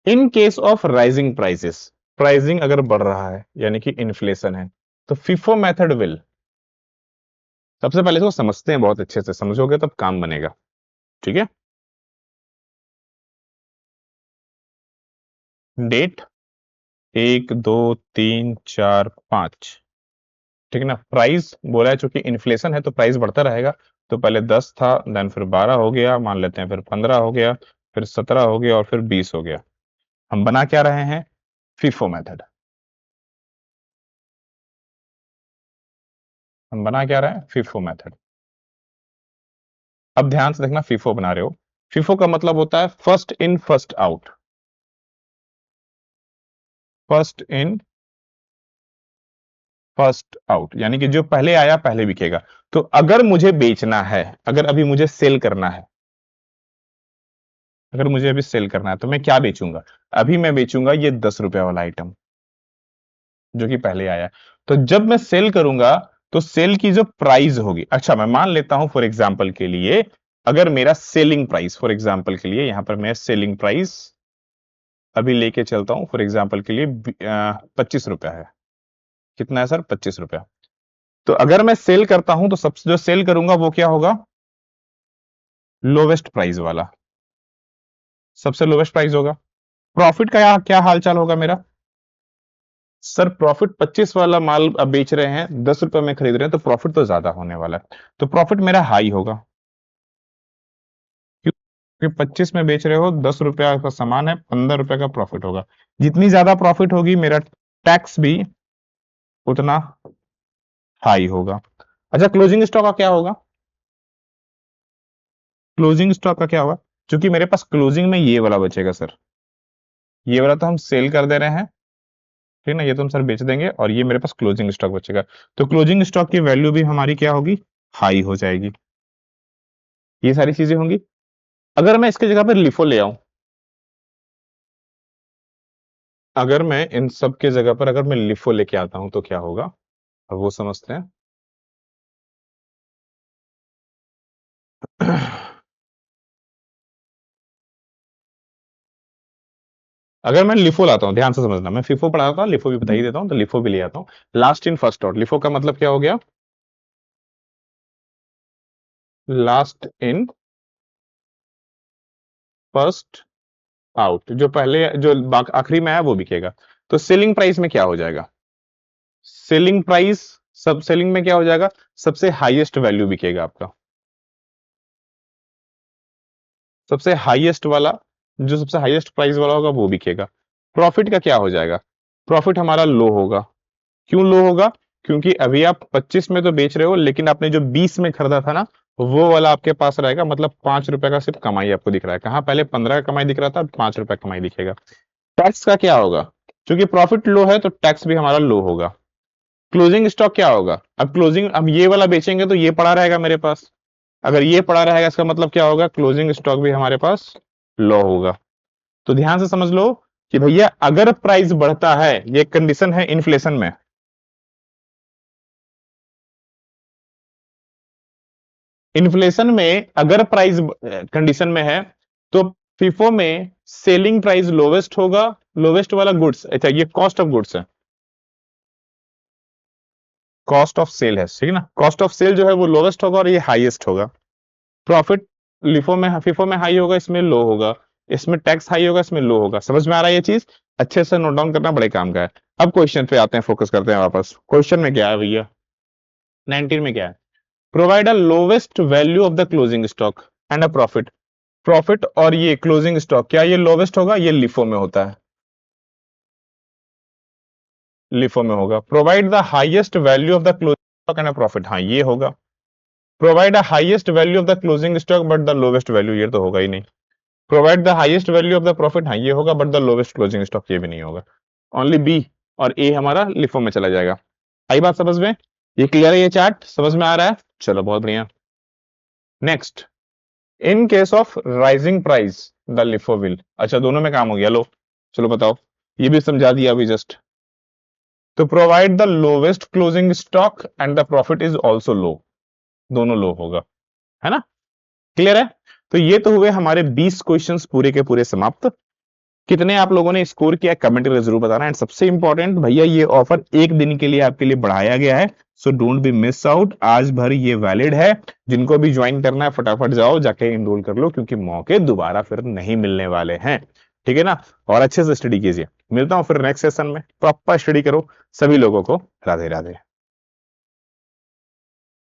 In case of rising prices, pricing अगर बढ़ रहा है यानी कि इन्फ्लेशन है, तो फिफो मेथड विल, सबसे पहले इसको समझते हैं, बहुत अच्छे से समझोगे तब काम बनेगा। ठीक है, डेट 1 2 3 4 5, ठीक है ना। प्राइस बोला है, चूंकि इन्फ्लेशन है तो प्राइस बढ़ता रहेगा, तो पहले 10 था, देन फिर 12 हो गया, मान लेते हैं, फिर 15 हो गया, फिर 17 हो गया और फिर 20 हो गया। हम बना क्या रहे हैं, फीफो मेथड। हम बना क्या रहे हैं, फीफो मेथड। अब ध्यान से देखना, फीफो बना रहे हो, फीफो का मतलब होता है first in first out, first in first out, यानी कि जो पहले आया पहले बिकेगा। तो अगर मुझे बेचना है, अगर अभी मुझे सेल करना है, अगर मुझे अभी सेल करना है तो मैं क्या बेचूंगा, अभी मैं बेचूंगा ये 10 रुपए वाला आइटम जो कि पहले आया। तो जब मैं सेल करूंगा तो सेल की जो प्राइस होगी, अच्छा मैं मान लेता हूं फॉर एग्जाम्पल के लिए, अगर मेरा सेलिंग प्राइस, फॉर एग्जाम्पल के लिए यहां पर मैं सेलिंग प्राइस अभी लेके चलता हूं फॉर एग्जाम्पल के लिए 25 रुपया है। कितना है सर, 25 रुपया। तो अगर मैं सेल करता हूं तो सबसे जो सेल करूंगा वो क्या होगा, लोवेस्ट प्राइस वाला, सबसे लोवेस्ट प्राइस होगा। प्रॉफिट का क्या क्या हाल चाल होगा मेरा, सर प्रॉफिट 25 वाला माल अब बेच रहे हैं, 10 रुपए में खरीद रहे हैं, तो प्रॉफिट तो ज्यादा होने वाला है, तो प्रॉफिट मेरा हाई होगा। क्योंकि 25 में बेच रहे हो, 10 रुपया का सामान है, 15 रुपए का प्रॉफिट होगा। जितनी ज्यादा प्रॉफिट होगी मेरा टैक्स भी उतना हाई होगा। अच्छा, क्लोजिंग स्टॉक का क्या होगा? क्लोजिंग स्टॉक का क्या होगा? क्योंकि मेरे पास क्लोजिंग में ये वाला बचेगा सर, ये वाला तो हम सेल कर दे रहे हैं, ठीक ना, ये तो हम सर बेच देंगे, और ये मेरे पास क्लोजिंग स्टॉक बचेगा। तो क्लोजिंग स्टॉक की वैल्यू भी हमारी क्या होगी? हाई हो जाएगी। ये सारी चीजें होंगी। अगर मैं इसकी जगह पर लिफो ले आऊं, अगर मैं इन सब के जगह पर अगर मैं लिफो लेके आता हूं तो क्या होगा, अब वो समझते हैं। अगर मैं लिफो लाता हूं, ध्यान से समझना, मैं फिफो पढ़ाता हूं, लिफो भी बता ही देता हूं, तो लिफो भी ले आता हूं। Last in first out, LIFO का मतलब क्या हो गया? लास्ट इन फर्स्ट आउट, जो पहले जो आखिरी में है वो बिकेगा। तो सेलिंग प्राइस में क्या हो जाएगा? सेलिंग प्राइस, सब सेलिंग में क्या हो जाएगा? सबसे हाईएस्ट वैल्यू बिकेगा आपका, सबसे हाईएस्ट वाला, जो सबसे हाईएस्ट प्राइस वाला होगा वो बिकेगा। प्रॉफिट का क्या हो जाएगा? प्रॉफिट हमारा लो होगा। क्यों लो होगा? क्योंकि अभी आप 25 में तो बेच रहे हो, लेकिन आपने जो 20 में खरीदा था ना, वो वाला आपके पास रहेगा, मतलब 5 रुपए का सिर्फ कमाई आपको दिख रहा है। कहां पहले 15 का कमाई दिख रहा था, 5 रुपए कमाई दिखेगा। टैक्स का क्या होगा? क्योंकि प्रॉफिट लो है तो टैक्स भी हमारा लो होगा। क्लोजिंग स्टॉक क्या होगा? अब क्लोजिंग, अब ये वाला बेचेंगे तो ये पड़ा रहेगा मेरे पास, अगर ये पड़ा रहेगा इसका मतलब क्या होगा? क्लोजिंग स्टॉक भी हमारे पास लो होगा। तो ध्यान से समझ लो कि भैया अगर प्राइस बढ़ता है, ये कंडीशन है इन्फ्लेशन में, इन्फ्लेशन में अगर प्राइस कंडीशन में है, तो फीफो में सेलिंग प्राइस लोवेस्ट होगा। लोवेस्ट वाला गुड्स, अच्छा ये कॉस्ट ऑफ गुड्स है, कॉस्ट ऑफ सेल है, ठीक है ना, कॉस्ट ऑफ सेल जो है वो लोवेस्ट होगा और ये हाईएस्ट होगा। प्रॉफिट लिफो में, फिफो में हाई होगा, इसमें लो होगा, इसमें टैक्स हाई होगा, इसमें लो होगा। समझ में आ रहा है ये चीज? अच्छे से नोट डाउन करना बड़े काम का है। अब क्वेश्चन पे आते हैं, फोकस करते हैं वापस। क्वेश्चन में क्या है भैया? 19 में क्या है? Provide a lowest value of the closing stock and a profit. Profit और ये क्लोजिंग स्टॉक, क्या ये लोवेस्ट होगा? ये लिफो में होता है, लिफो में होगा। Provide the highest value of the closing stock and a profit, हाँ ये होगा। Provide the highest value of the closing stock but the lowest value, ये तो होगा ही नहीं। Provide the highest value of the profit, हाँ ये होगा, but the lowest closing stock, ये भी नहीं होगा। ओनली बी और ए हमारा लिफो में चला जाएगा। आई बात समझ में? ये क्लियर है? ये चार्ट समझ में आ रहा है? चलो बहुत बढ़िया। Next, in case of rising price the LIFO will, अच्छा दोनों में काम हो गया, लो चलो बताओ, ये भी समझा दिया अभी जस्ट। तो provide the lowest closing stock and the profit is also low, दोनों लो होगा, है ना? क्लियर है? तो ये तो हुए हमारे 20 क्वेश्चंस पूरे के पूरे समाप्त। कितने आप लोगों ने स्कोर किया कमेंट करके जरूर बताना। एंड सबसे इंपॉर्टेंट भैया, ये ऑफर एक दिन के लिए आपके लिए बढ़ाया गया है, so don't be miss out, आज भर ये वैलिड है। जिनको भी ज्वाइन करना है फटाफट जाओ जाके इनरोल कर लो, क्योंकि मौके दोबारा फिर नहीं मिलने वाले हैं, ठीक है ना? और अच्छे से स्टडी कीजिए। मिलता हूं फिर नेक्स्ट सेशन में, प्रॉपर स्टडी करो। सभी लोगों को राधे राधे।